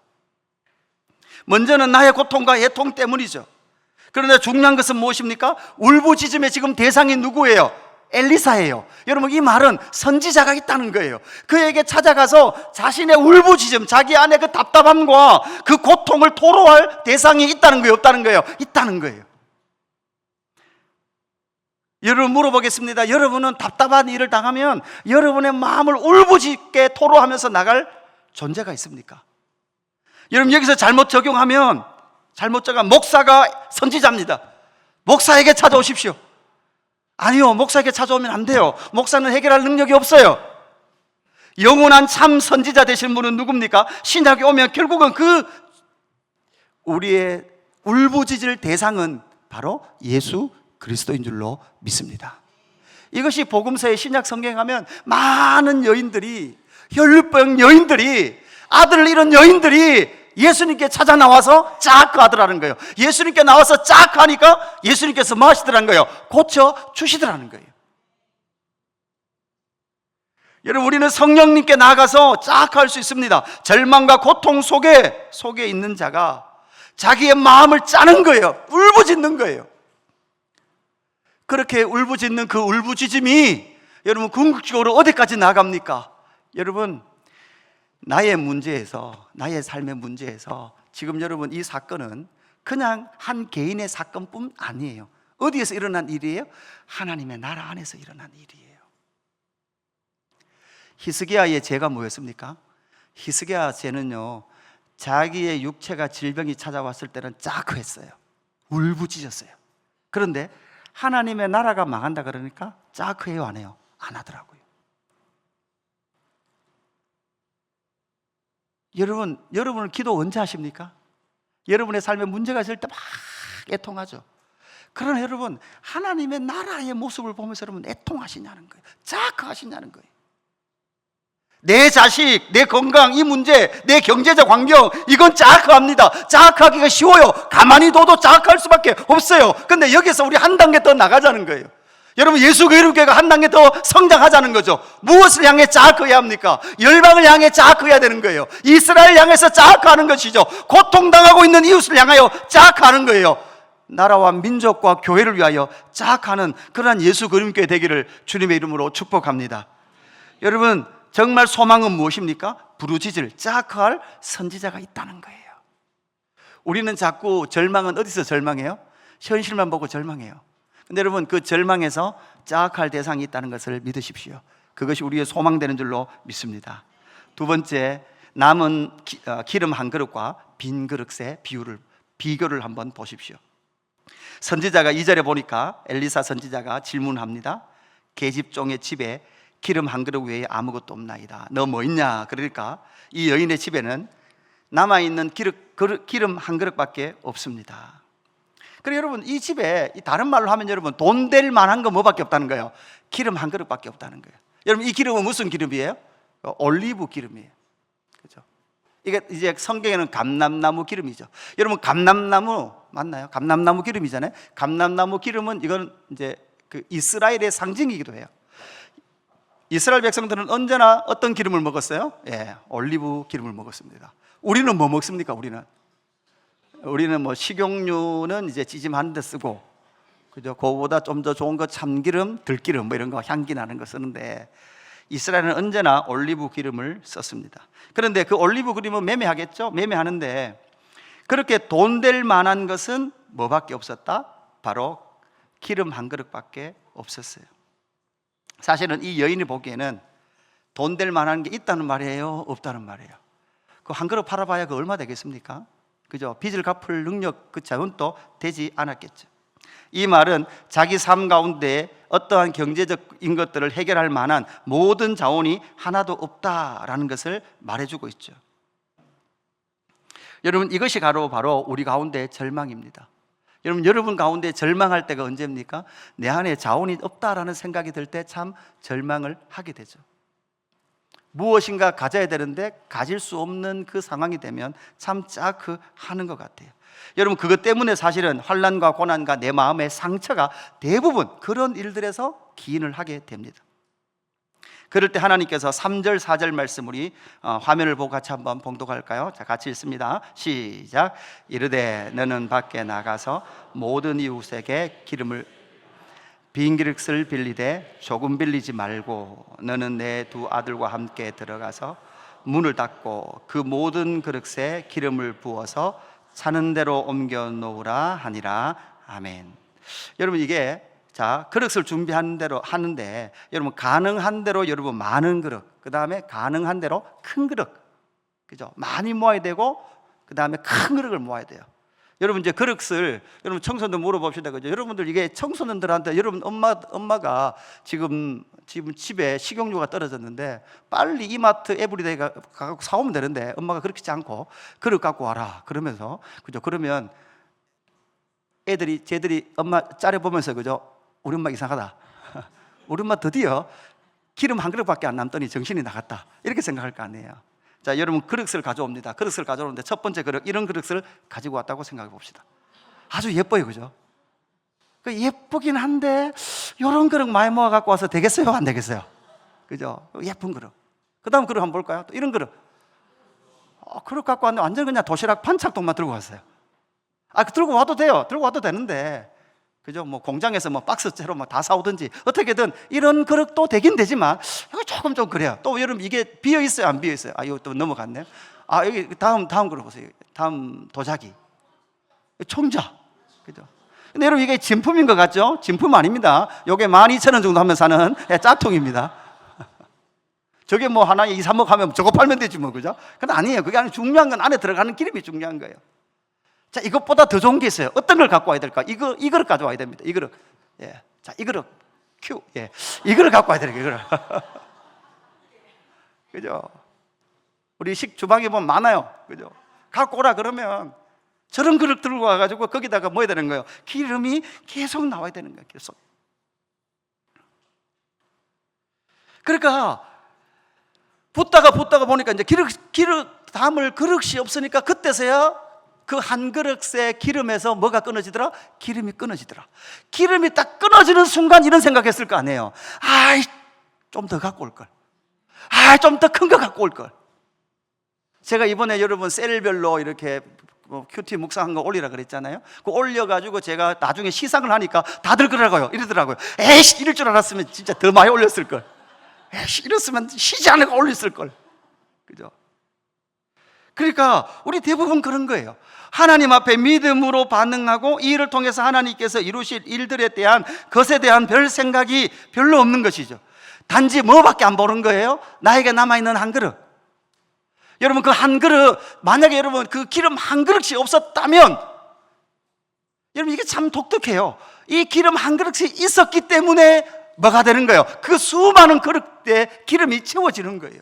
먼저는 나의 고통과 애통 때문이죠. 그런데 중요한 것은 무엇입니까? 울부짖음의 지금 대상이 누구예요? 엘리사예요. 여러분, 이 말은 선지자가 있다는 거예요. 그에게 찾아가서 자신의 울부짖음, 자기 안에 그 답답함과 그 고통을 토로할 대상이 있다는 거예요, 없다는 거예요? 있다는 거예요. 여러분, 물어보겠습니다. 여러분은 답답한 일을 당하면 여러분의 마음을 울부짖게 토로하면서 나갈 존재가 있습니까? 여러분, 여기서 잘못 적용하면 목사가 선지자입니다. 목사에게 찾아오십시오. 아니요, 목사에게 찾아오면 안 돼요. 목사는 해결할 능력이 없어요. 영원한 참 선지자 되신 분은 누굽니까? 신약에 오면 결국은 우리의 울부짖을 대상은 바로 예수 그리스도인 줄로 믿습니다. 이것이 복음서의 신약 성경에 가면 많은 여인들이, 혈루병 여인들이, 아들을 잃은 여인들이 예수님께 찾아 나와서 짜크하더라는 거예요. 예수님께 나와서 짜크하니까 예수님께서 뭐 하시더라는 거예요? 고쳐 주시더라는 거예요. 여러분, 우리는 성령님께 나아가서 짜크할 수 있습니다. 절망과 고통 속에 있는 자가 자기의 마음을 짜는 거예요. 울부짖는 거예요. 그렇게 울부짖는 그 울부짖음이 여러분 궁극적으로 어디까지 나갑니까? 여러분, 나의 삶의 문제에서 지금 여러분, 이 사건은 그냥 한 개인의 사건뿐 아니에요. 어디에서 일어난 일이에요? 하나님의 나라 안에서 일어난 일이에요. 히스기야의 죄가 뭐였습니까? 히스기야 죄는요, 자기의 육체가 질병이 찾아왔을 때는 짜크했어요. 울부짖었어요. 그런데 하나님의 나라가 망한다 그러니까 짜크해요, 안 해요? 안 하더라고요. 여러분은 기도 언제 하십니까? 여러분의 삶에 문제가 있을 때 막 애통하죠. 그러나 여러분, 하나님의 나라의 모습을 보면서 여러분 애통하시냐는 거예요. 자학하시냐는 거예요. 내 자식, 내 건강, 이 문제, 내 경제적 환경, 이건 자학합니다. 자학하기가 쉬워요. 가만히 둬도 자학할 수밖에 없어요. 근데 여기서 우리 한 단계 더 나가자는 거예요. 여러분, 예수 그리스도가 한 단계 더 성장하자는 거죠. 무엇을 향해 자학해야 합니까? 열방을 향해 자학해야 되는 거예요. 이스라엘 향해서 자학하는 것이죠. 고통당하고 있는 이웃을 향하여 자학하는 거예요. 나라와 민족과 교회를 위하여 쫙 하는 그러한 예수 그림교회 되기를 주님의 이름으로 축복합니다. 여러분, 정말 소망은 무엇입니까? 부르짖을 쫙 할 선지자가 있다는 거예요. 우리는 자꾸 절망은 어디서 절망해요? 현실만 보고 절망해요. 근데 여러분, 그 절망에서 쫙 할 대상이 있다는 것을 믿으십시오. 그것이 우리의 소망되는 줄로 믿습니다. 두 번째, 남은 기름 한 그릇과 빈 그릇의 비교를 한번 보십시오. 선지자가 2절에 보니까 엘리사 선지자가 질문합니다. 계집종의 집에 기름 한 그릇 외에 아무것도 없나이다. 너 뭐 있냐? 그러니까 이 여인의 집에는 남아있는 기름 한 그릇밖에 없습니다. 그리고 여러분, 이 집에 다른 말로 하면 여러분 돈 될 만한 거 뭐밖에 없다는 거예요? 기름 한 그릇밖에 없다는 거예요. 여러분, 이 기름은 무슨 기름이에요? 올리브 기름이에요. 그렇죠? 이게 이제 성경에는 감람나무 기름이죠. 여러분, 감람나무 맞나요? 감람나무 기름이잖아요. 감람나무 기름은 이건 이제 그 이스라엘의 상징이기도 해요. 이스라엘 백성들은 언제나 어떤 기름을 먹었어요? 예, 올리브 기름을 먹었습니다. 우리는 뭐 먹습니까? 우리는 뭐 식용유는 이제 찌짐한 데 쓰고, 그죠? 그거보다 좀 더 좋은 거 참기름, 들기름 뭐 이런 거 향기 나는 거 쓰는데, 이스라엘은 언제나 올리브 기름을 썼습니다. 그런데 그 올리브 기름은 매매하겠죠? 매매하는데 그렇게 돈 될 만한 것은 뭐밖에 없었다? 바로 기름 한 그릇밖에 없었어요. 사실은 이 여인이 보기에는 돈 될 만한 게 있다는 말이에요? 없다는 말이에요? 그 한 그릇 팔아봐야 그 얼마 되겠습니까? 그죠? 빚을 갚을 능력 그 자원도 되지 않았겠죠. 이 말은 자기 삶 가운데 어떠한 경제적인 것들을 해결할 만한 모든 자원이 하나도 없다라는 것을 말해주고 있죠. 여러분, 이것이 바로 우리 가운데 절망입니다. 여러분 가운데 절망할 때가 언제입니까? 내 안에 자원이 없다라는 생각이 들 때 참 절망을 하게 되죠. 무엇인가 가져야 되는데 가질 수 없는 그 상황이 되면 참 짜크하는 것 같아요. 여러분, 그것 때문에 사실은 환난과 고난과 내 마음의 상처가 대부분 그런 일들에서 기인을 하게 됩니다. 그럴 때 하나님께서 3절 4절 말씀 우리 화면을 보고 같이 한번 봉독할까요? 자, 같이 읽습니다. 시작. 이르되 너는 밖에 나가서 모든 이웃에게 빈 그릇을 빌리되 조금 빌리지 말고 너는 내 두 아들과 함께 들어가서 문을 닫고 그 모든 그릇에 기름을 부어서 차는 대로 옮겨 놓으라 하니라. 아멘. 여러분, 이게 그릇을 준비하는 대로 하는데, 여러분 가능한 대로 여러분 많은 그릇, 그 다음에 가능한 대로 큰 그릇, 그죠? 많이 모아야 되고 그 다음에 큰 그릇을 모아야 돼요. 여러분, 이제 그릇을 여러분 청소년들 물어봅시다, 그죠? 여러분들 이게 청소년들한테 여러분 엄마가 지금 집에 식용유가 떨어졌는데 빨리 이마트 에브리데이 가서 사오면 되는데 엄마가 그렇게 하지 않고 그릇 갖고 와라 그러면서, 그죠? 그러면 쟤들이 엄마 짜려보면서, 그죠? 우리 엄마 이상하다. 우리 엄마 드디어 기름 한 그릇밖에 안 남더니 정신이 나갔다. 이렇게 생각할 거 아니에요. 자, 여러분 그릇을 가져옵니다. 그릇을 가져오는데 첫 번째 그릇, 이런 그릇을 가지고 왔다고 생각해 봅시다. 아주 예뻐요, 그죠? 예쁘긴 한데 이런 그릇 많이 모아 갖고 와서 되겠어요? 안 되겠어요? 그죠? 예쁜 그릇. 그 다음 그릇 한번 볼까요? 또 이런 그릇. 그릇 갖고 왔는데 완전 그냥 도시락 판착동만 들고 왔어요. 들고 와도 돼요. 들고 와도 되는데, 그죠? 뭐 공장에서 뭐 박스째로 뭐 다 사오든지 어떻게든 이런 그릇도 되긴 되지만 이거 조금 좀 그래요. 또 여러분, 이게 비어 있어요, 안 비어 있어요? 이거 또 넘어갔네요. 여기 다음 그릇 보세요. 다음 도자기, 총자, 그죠? 근데 여러분, 이게 진품인 것 같죠? 진품 아닙니다. 이게 12,000원 정도 하면 사는 짝퉁입니다. 저게 뭐 하나에 2, 3억 하면 저거 팔면 되지 뭐, 그죠? 근데 아니에요. 그게 아니라 중요한 건 안에 들어가는 기름이 중요한 거예요. 자, 이것보다 더 좋은 게 있어요. 어떤 걸 갖고 와야 될까? 이 그릇 가져와야 됩니다. 이 그릇. 예. 자, 이 그릇. 큐. 예. 이 그릇 갖고 와야 돼요. 이 그릇. 그죠? 우리 주방에 보면 많아요. 그죠? 갖고 오라 그러면 저런 그릇 들고 와가지고 거기다가 뭐 해야 되는 거예요? 기름이 계속 나와야 되는 거예요. 계속. 그러니까 붓다가 보니까 이제 기름 담을 그릇이 없으니까 그때서야 그 한 그릇의 기름에서 뭐가 끊어지더라? 기름이 끊어지더라. 기름이 딱 끊어지는 순간 이런 생각했을 거 아니에요. 좀 더 갖고 올 걸. 좀 더 큰 거 갖고 올 걸. 제가 이번에 여러분 셀별로 이렇게 뭐 큐티 묵상한 거 올리라 그랬잖아요. 그 올려가지고 제가 나중에 시상을 하니까 다들 그러더라고요. 이러더라고요. 에이씨, 이럴 줄 알았으면 진짜 더 많이 올렸을 걸. 에이씨, 이랬으면 쉬지 않고 올렸을 걸. 그죠? 그러니까 우리 대부분 그런 거예요. 하나님 앞에 믿음으로 반응하고 이 일을 통해서 하나님께서 이루실 일들에 대한 것에 대한 별 생각이 별로 없는 것이죠. 단지 뭐밖에 안 보는 거예요? 나에게 남아있는 한 그릇. 여러분, 그 한 그릇, 만약에 여러분 그 기름 한 그릇이 없었다면, 여러분 이게 참 독특해요. 이 기름 한 그릇이 있었기 때문에 뭐가 되는 거예요? 그 수많은 그릇에 기름이 채워지는 거예요.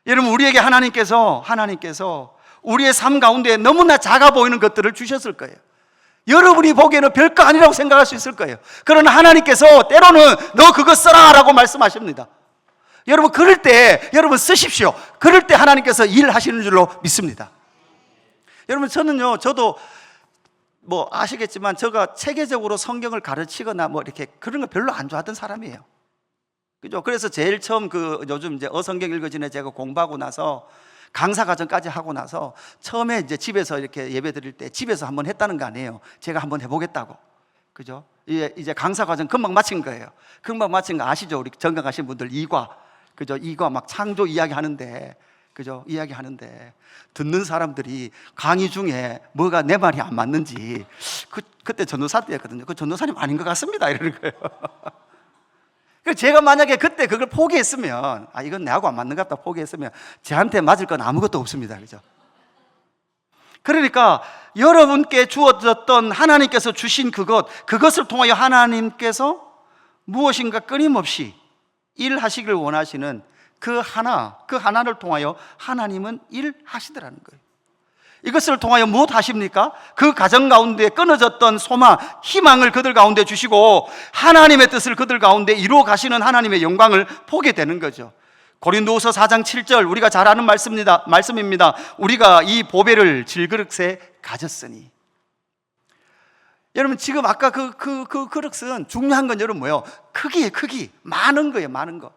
여러분, 우리에게 하나님께서 우리의 삶 가운데 너무나 작아 보이는 것들을 주셨을 거예요. 여러분이 보기에는 별거 아니라고 생각할 수 있을 거예요. 그러나 하나님께서 때로는 너 그거 써라 라고 말씀하십니다. 여러분, 그럴 때 여러분 쓰십시오. 그럴 때 하나님께서 일하시는 줄로 믿습니다. 여러분, 저도 뭐 아시겠지만 제가 체계적으로 성경을 가르치거나 뭐 이렇게 그런 거 별로 안 좋아하던 사람이에요. 그죠? 그래서 제일 처음 요즘 이제 어성경 읽어지네 제가 공부하고 나서 강사 과정까지 하고 나서 처음에 이제 집에서 이렇게 예배 드릴 때 집에서 한번 했다는 거 아니에요. 제가 한번 해보겠다고. 그죠? 이제 강사 과정 금방 마친 거예요. 금방 마친 거 아시죠? 우리 전강 가신 분들 2과. 그죠? 2과 막 창조 이야기 하는데, 그죠? 이야기 하는데 듣는 사람들이 강의 중에 뭐가 내 말이 안 맞는지 그때 전도사 때였거든요. 그 전도사님 아닌 것 같습니다. 이러는 거예요. 제가 만약에 그때 그걸 포기했으면, 이건 내하고 안 맞는 것 같다 포기했으면 저한테 맞을 건 아무것도 없습니다. 그죠? 그러니까 여러분께 주어졌던 하나님께서 주신 그것을 통하여 하나님께서 무엇인가 끊임없이 일하시길 원하시는 그 하나를 통하여 하나님은 일하시더라는 거예요. 이것을 통하여 무엇 하십니까? 그 가정 가운데 끊어졌던 소망, 희망을 그들 가운데 주시고 하나님의 뜻을 그들 가운데 이루어 가시는 하나님의 영광을 보게 되는 거죠. 고린도후서 4장 7절, 우리가 잘 아는 말씀입니다. 우리가 이 보배를 질그릇에 가졌으니. 여러분, 지금 아까 그 그릇은 중요한 건 여러분 뭐예요? 크기예요. 크기. 많은 거예요. 많은 거.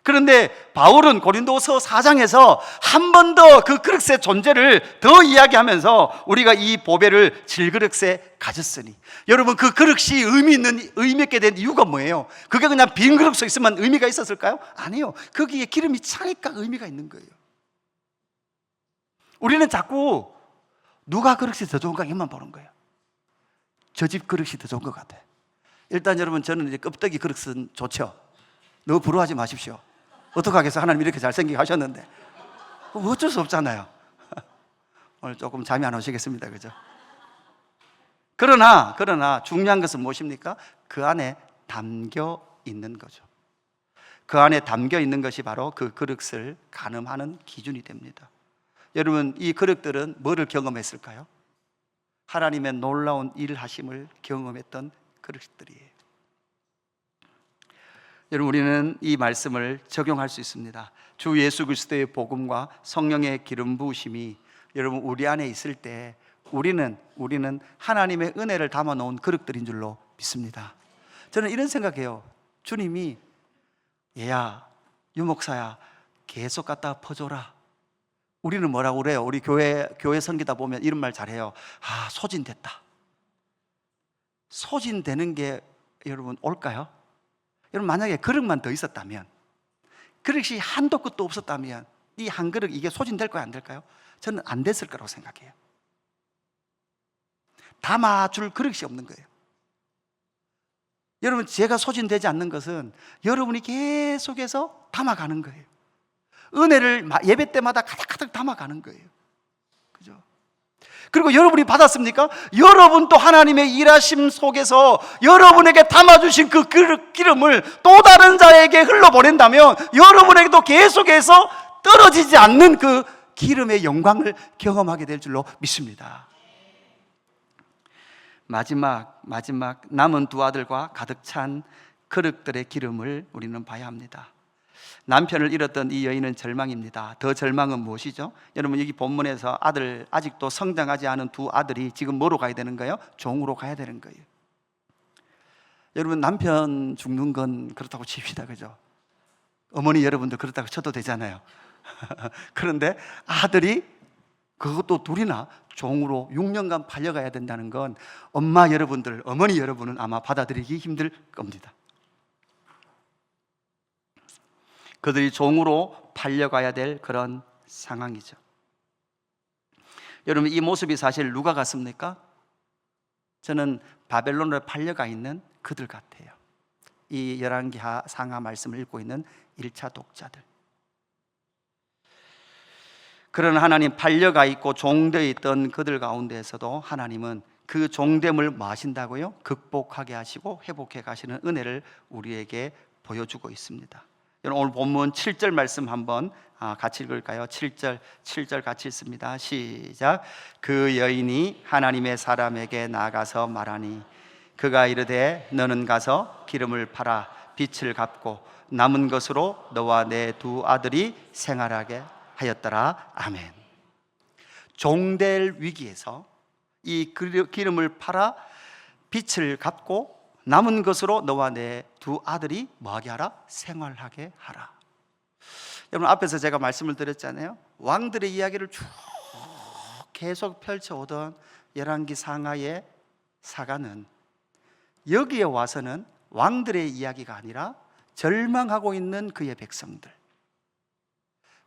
그런데 바울은 고린도서 4장에서 한 번 더 그 그릇의 존재를 더 이야기하면서 우리가 이 보배를 질그릇에 가졌으니. 여러분, 그 그릇이 의미 있게 된 이유가 뭐예요? 그게 그냥 빈 그릇 서 있으면 의미가 있었을까요? 아니요. 거기에 기름이 차니까 의미가 있는 거예요. 우리는 자꾸 누가 그릇이 더 좋은가 이만 보는 거예요. 저 집 그릇이 더 좋은 것 같아. 일단 여러분, 저는 이제 껍데기 그릇은 좋죠. 너무 부러워하지 마십시오. 어떡하겠어요? 하나님 이렇게 잘생기게 하셨는데. 어쩔 수 없잖아요. 오늘 조금 잠이 안 오시겠습니다. 그죠? 그러나 중요한 것은 무엇입니까? 그 안에 담겨 있는 거죠. 그 안에 담겨 있는 것이 바로 그 그릇을 가늠하는 기준이 됩니다. 여러분, 이 그릇들은 뭐를 경험했을까요? 하나님의 놀라운 일하심을 경험했던 그릇들이에요. 여러분, 우리는 이 말씀을 적용할 수 있습니다. 주 예수 그리스도의 복음과 성령의 기름 부으심이 여러분 우리 안에 있을 때 우리는 하나님의 은혜를 담아 놓은 그릇들인 줄로 믿습니다. 저는 이런 생각해요. 주님이 얘야, 유목사야, 계속 갖다 퍼줘라. 우리는 뭐라고 그래요? 우리 교회 섬기다 보면 이런 말 잘해요. 소진됐다. 소진되는 게 여러분 올까요? 여러분, 만약에 그릇만 더 있었다면, 그릇이 한도 끝도 없었다면 이 한 그릇 이게 소진될 거야, 안 될까요? 저는 안 됐을 거라고 생각해요. 담아줄 그릇이 없는 거예요. 여러분, 제가 소진되지 않는 것은 여러분이 계속해서 담아가는 거예요. 은혜를 예배 때마다 가득가득 담아가는 거예요. 그죠? 그리고 여러분이 받았습니까? 여러분도 하나님의 일하심 속에서 여러분에게 담아주신 그 기름을 또 다른 자에게 흘러보낸다면 여러분에게도 계속해서 떨어지지 않는 그 기름의 영광을 경험하게 될 줄로 믿습니다. 마지막 남은 두 아들과 가득 찬 그릇들의 기름을 우리는 봐야 합니다. 남편을 잃었던 이 여인은 절망입니다. 더 절망은 무엇이죠? 여러분, 여기 본문에서 아직도 성장하지 않은 두 아들이 지금 뭐로 가야 되는 거예요? 종으로 가야 되는 거예요. 여러분, 남편 죽는 건 그렇다고 칩시다. 그죠? 어머니 여러분도 그렇다고 쳐도 되잖아요. 그런데 아들이 그것도 둘이나 종으로 6년간 팔려가야 된다는 건 엄마 여러분들, 어머니 여러분은 아마 받아들이기 힘들 겁니다. 그들이 종으로 팔려가야 될 그런 상황이죠. 여러분, 이 모습이 사실 누가 같습니까? 저는 바벨론으로 팔려가 있는 그들 같아요. 이 열왕기하 상하 말씀을 읽고 있는 1차 독자들. 그런 하나님, 팔려가 있고 종되어 있던 그들 가운데에서도 하나님은 그 종됨을 뭐 하신다고요? 극복하게 하시고 회복해 가시는 은혜를 우리에게 보여주고 있습니다. 여러분, 오늘 본문 7절 말씀 한번 같이 읽을까요? 7절 같이 읽습니다. 시작. 그 여인이 하나님의 사람에게 나가서 말하니 그가 이르되 너는 가서 기름을 팔아 빚을 갚고 남은 것으로 너와 내 두 아들이 생활하게 하였더라. 아멘. 종될 위기에서 이 기름을 팔아 빚을 갚고 남은 것으로 너와 내 두 아들이 뭐하게 하라? 생활하게 하라. 여러분, 앞에서 제가 말씀을 드렸잖아요. 왕들의 이야기를 쭉 계속 펼쳐오던 열왕기 상하의 사가는 여기에 와서는 왕들의 이야기가 아니라 절망하고 있는 그의 백성들,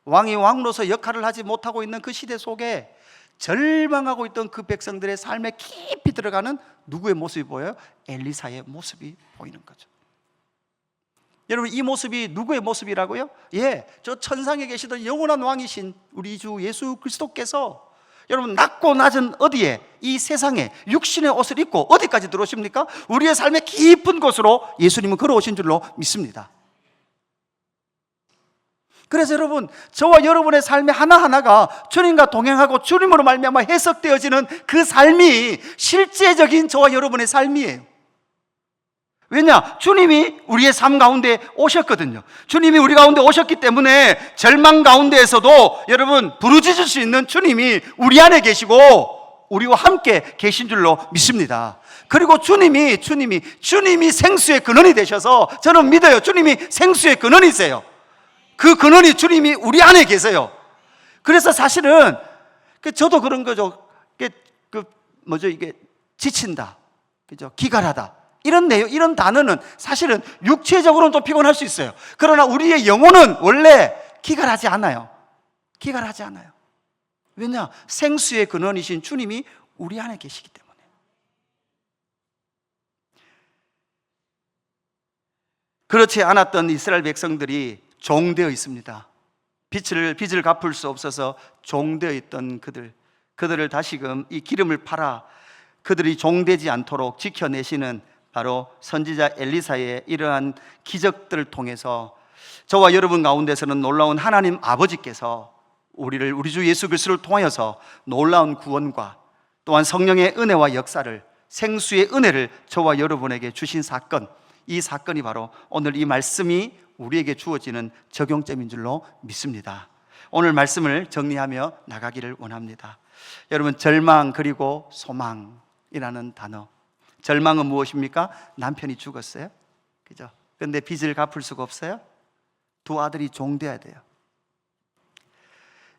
왕이 왕으로서 역할을 하지 못하고 있는 그 시대 속에 절망하고 있던 그 백성들의 삶에 깊이 들어가는 누구의 모습이 보여요? 엘리사의 모습이 보이는 거죠. 여러분, 이 모습이 누구의 모습이라고요? 저 천상에 계시던 영원한 왕이신 우리 주 예수 그리스도께서 여러분, 낮고 낮은 어디에, 이 세상에 육신의 옷을 입고 어디까지 들어오십니까? 우리의 삶의 깊은 곳으로 예수님은 걸어오신 줄로 믿습니다. 그래서 여러분, 저와 여러분의 삶의 하나하나가 주님과 동행하고 주님으로 말미암아 해석되어지는 그 삶이 실제적인 저와 여러분의 삶이에요. 왜냐? 주님이 우리의 삶 가운데 오셨거든요. 주님이 우리 가운데 오셨기 때문에 절망 가운데에서도 여러분, 부르짖을 수 있는 주님이 우리 안에 계시고 우리와 함께 계신 줄로 믿습니다. 그리고 주님이 생수의 근원이 되셔서 저는 믿어요. 주님이 생수의 근원이세요. 그 근원이 주님이 우리 안에 계세요. 그래서 사실은 저도 그런 거죠. 이게 지친다, 그죠? 기갈하다. 이런 단어는 사실은 육체적으로는 좀 피곤할 수 있어요. 그러나 우리의 영혼은 원래 기갈하지 않아요. 기갈하지 않아요. 왜냐? 생수의 근원이신 주님이 우리 안에 계시기 때문에. 그렇지 않았던 이스라엘 백성들이 종되어 있습니다. 빚을 갚을 수 없어서 종되어 있던 그들을 다시금 이 기름을 팔아 그들이 종되지 않도록 지켜내시는 바로 선지자 엘리사의 이러한 기적들을 통해서 저와 여러분 가운데서는 놀라운 하나님 아버지께서 우리 주 예수 그리스도를 통하여서 놀라운 구원과 또한 성령의 은혜와 역사를, 생수의 은혜를 저와 여러분에게 주신 사건, 이 사건이 바로 오늘 이 말씀이 우리에게 주어지는 적용점인 줄로 믿습니다. 오늘 말씀을 정리하며 나가기를 원합니다. 여러분, 절망 그리고 소망이라는 단어. 절망은 무엇입니까? 남편이 죽었어요. 그죠? 근데 빚을 갚을 수가 없어요. 두 아들이 종돼야 돼요.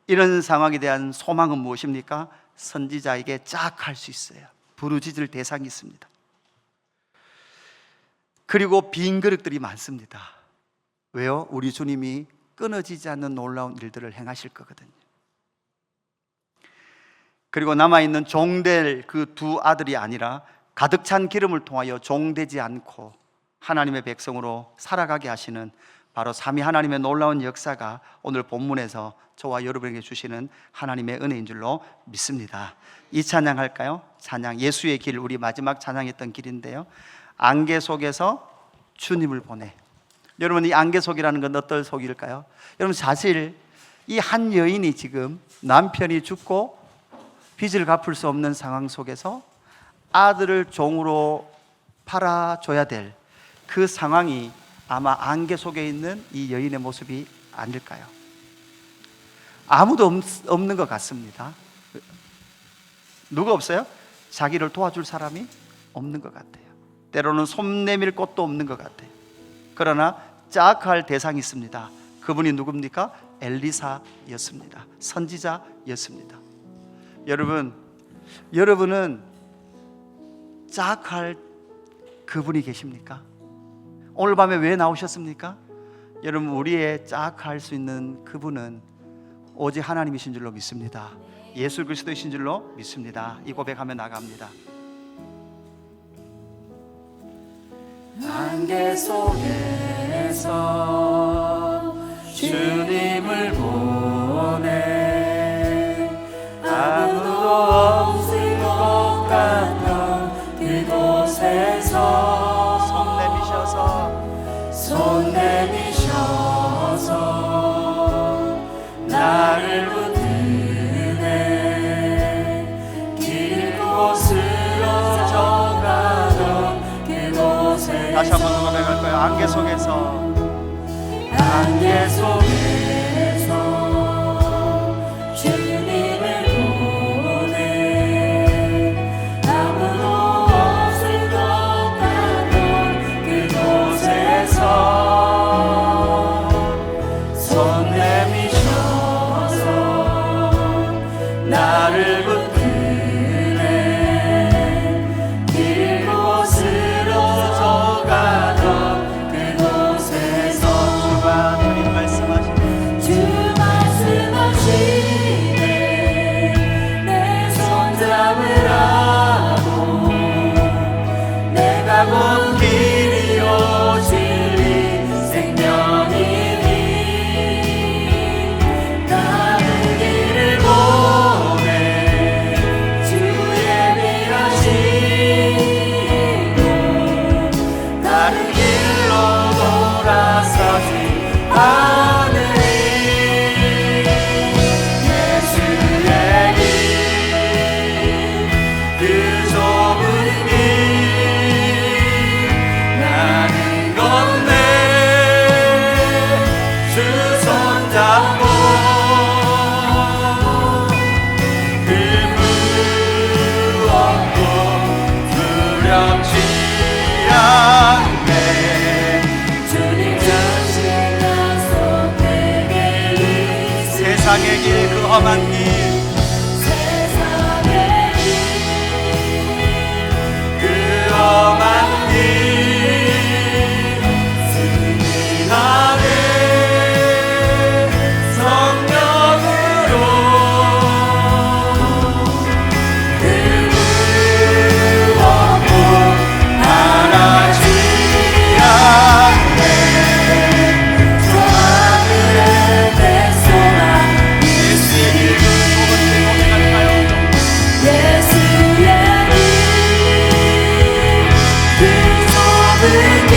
이런 상황에 대한 소망은 무엇입니까? 선지자에게 쫙 할 수 있어요. 부르짖을 대상이 있습니다. 그리고 빈 그릇들이 많습니다. 왜요? 우리 주님이 끊어지지 않는 놀라운 일들을 행하실 거거든요. 그리고 남아있는 종될 그 두 아들이 아니라 가득 찬 기름을 통하여 종되지 않고 하나님의 백성으로 살아가게 하시는 바로 삼위 하나님의 놀라운 역사가 오늘 본문에서 저와 여러분에게 주시는 하나님의 은혜인 줄로 믿습니다. 이 찬양 할까요? 찬양, 예수의 길, 우리 마지막 찬양했던 길인데요. 안개 속에서 주님을 보내. 여러분, 이 안개 속이라는 건 어떤 속일까요? 여러분, 사실 이 한 여인이 지금 남편이 죽고 빚을 갚을 수 없는 상황 속에서 아들을 종으로 팔아줘야 될 그 상황이 아마 안개 속에 있는 이 여인의 모습이 아닐까요? 아무도 없는 것 같습니다. 누가 없어요? 자기를 도와줄 사람이 없는 것 같아요. 때로는 손 내밀 곳도 없는 것 같아요. 그러나 짝할 대상이 있습니다. 그분이 누굽니까? 엘리사였습니다. 선지자였습니다. 여러분은 짝할 그분이 계십니까? 오늘 밤에 왜 나오셨습니까? 여러분, 우리의 짝할 수 있는 그분은 오직 하나님이신 줄로 믿습니다. 예수 그리스도이신 줄로 믿습니다. 이 고백하며 나갑니다. 안개 속에서 주님을 보내 아무도 없을 것 같던 그곳에서 손 내미셔서 나를 붙드네 길곳으로 저가던 그곳에 다시 한번 고백할 거예요. 안개 속에서 주님을 보내 아무도 없을 것 같던 그곳에서 손 내미셔서 나를 붙드네 길곳으로 저가던 그곳에서 주님 말씀하시네. 주 말씀하시네 내 손잡으라고 내가 곧 길이요 진리 생명이니 가는 길을 보내 주 예비하시고 다른 길로 돌아서지 않으리 예수의 길 그 좁은 길 나는 건네 주 손잡고 그 무엇도 두렵지 않네 주님 주신 약속 내게 세상의 길, 그 험한 길, 세상의 길 그 험한 길 승리하네 성령으로 그 무엇도 바라지 않네 저 하늘의 백성아 예수의 길 그 좁은 길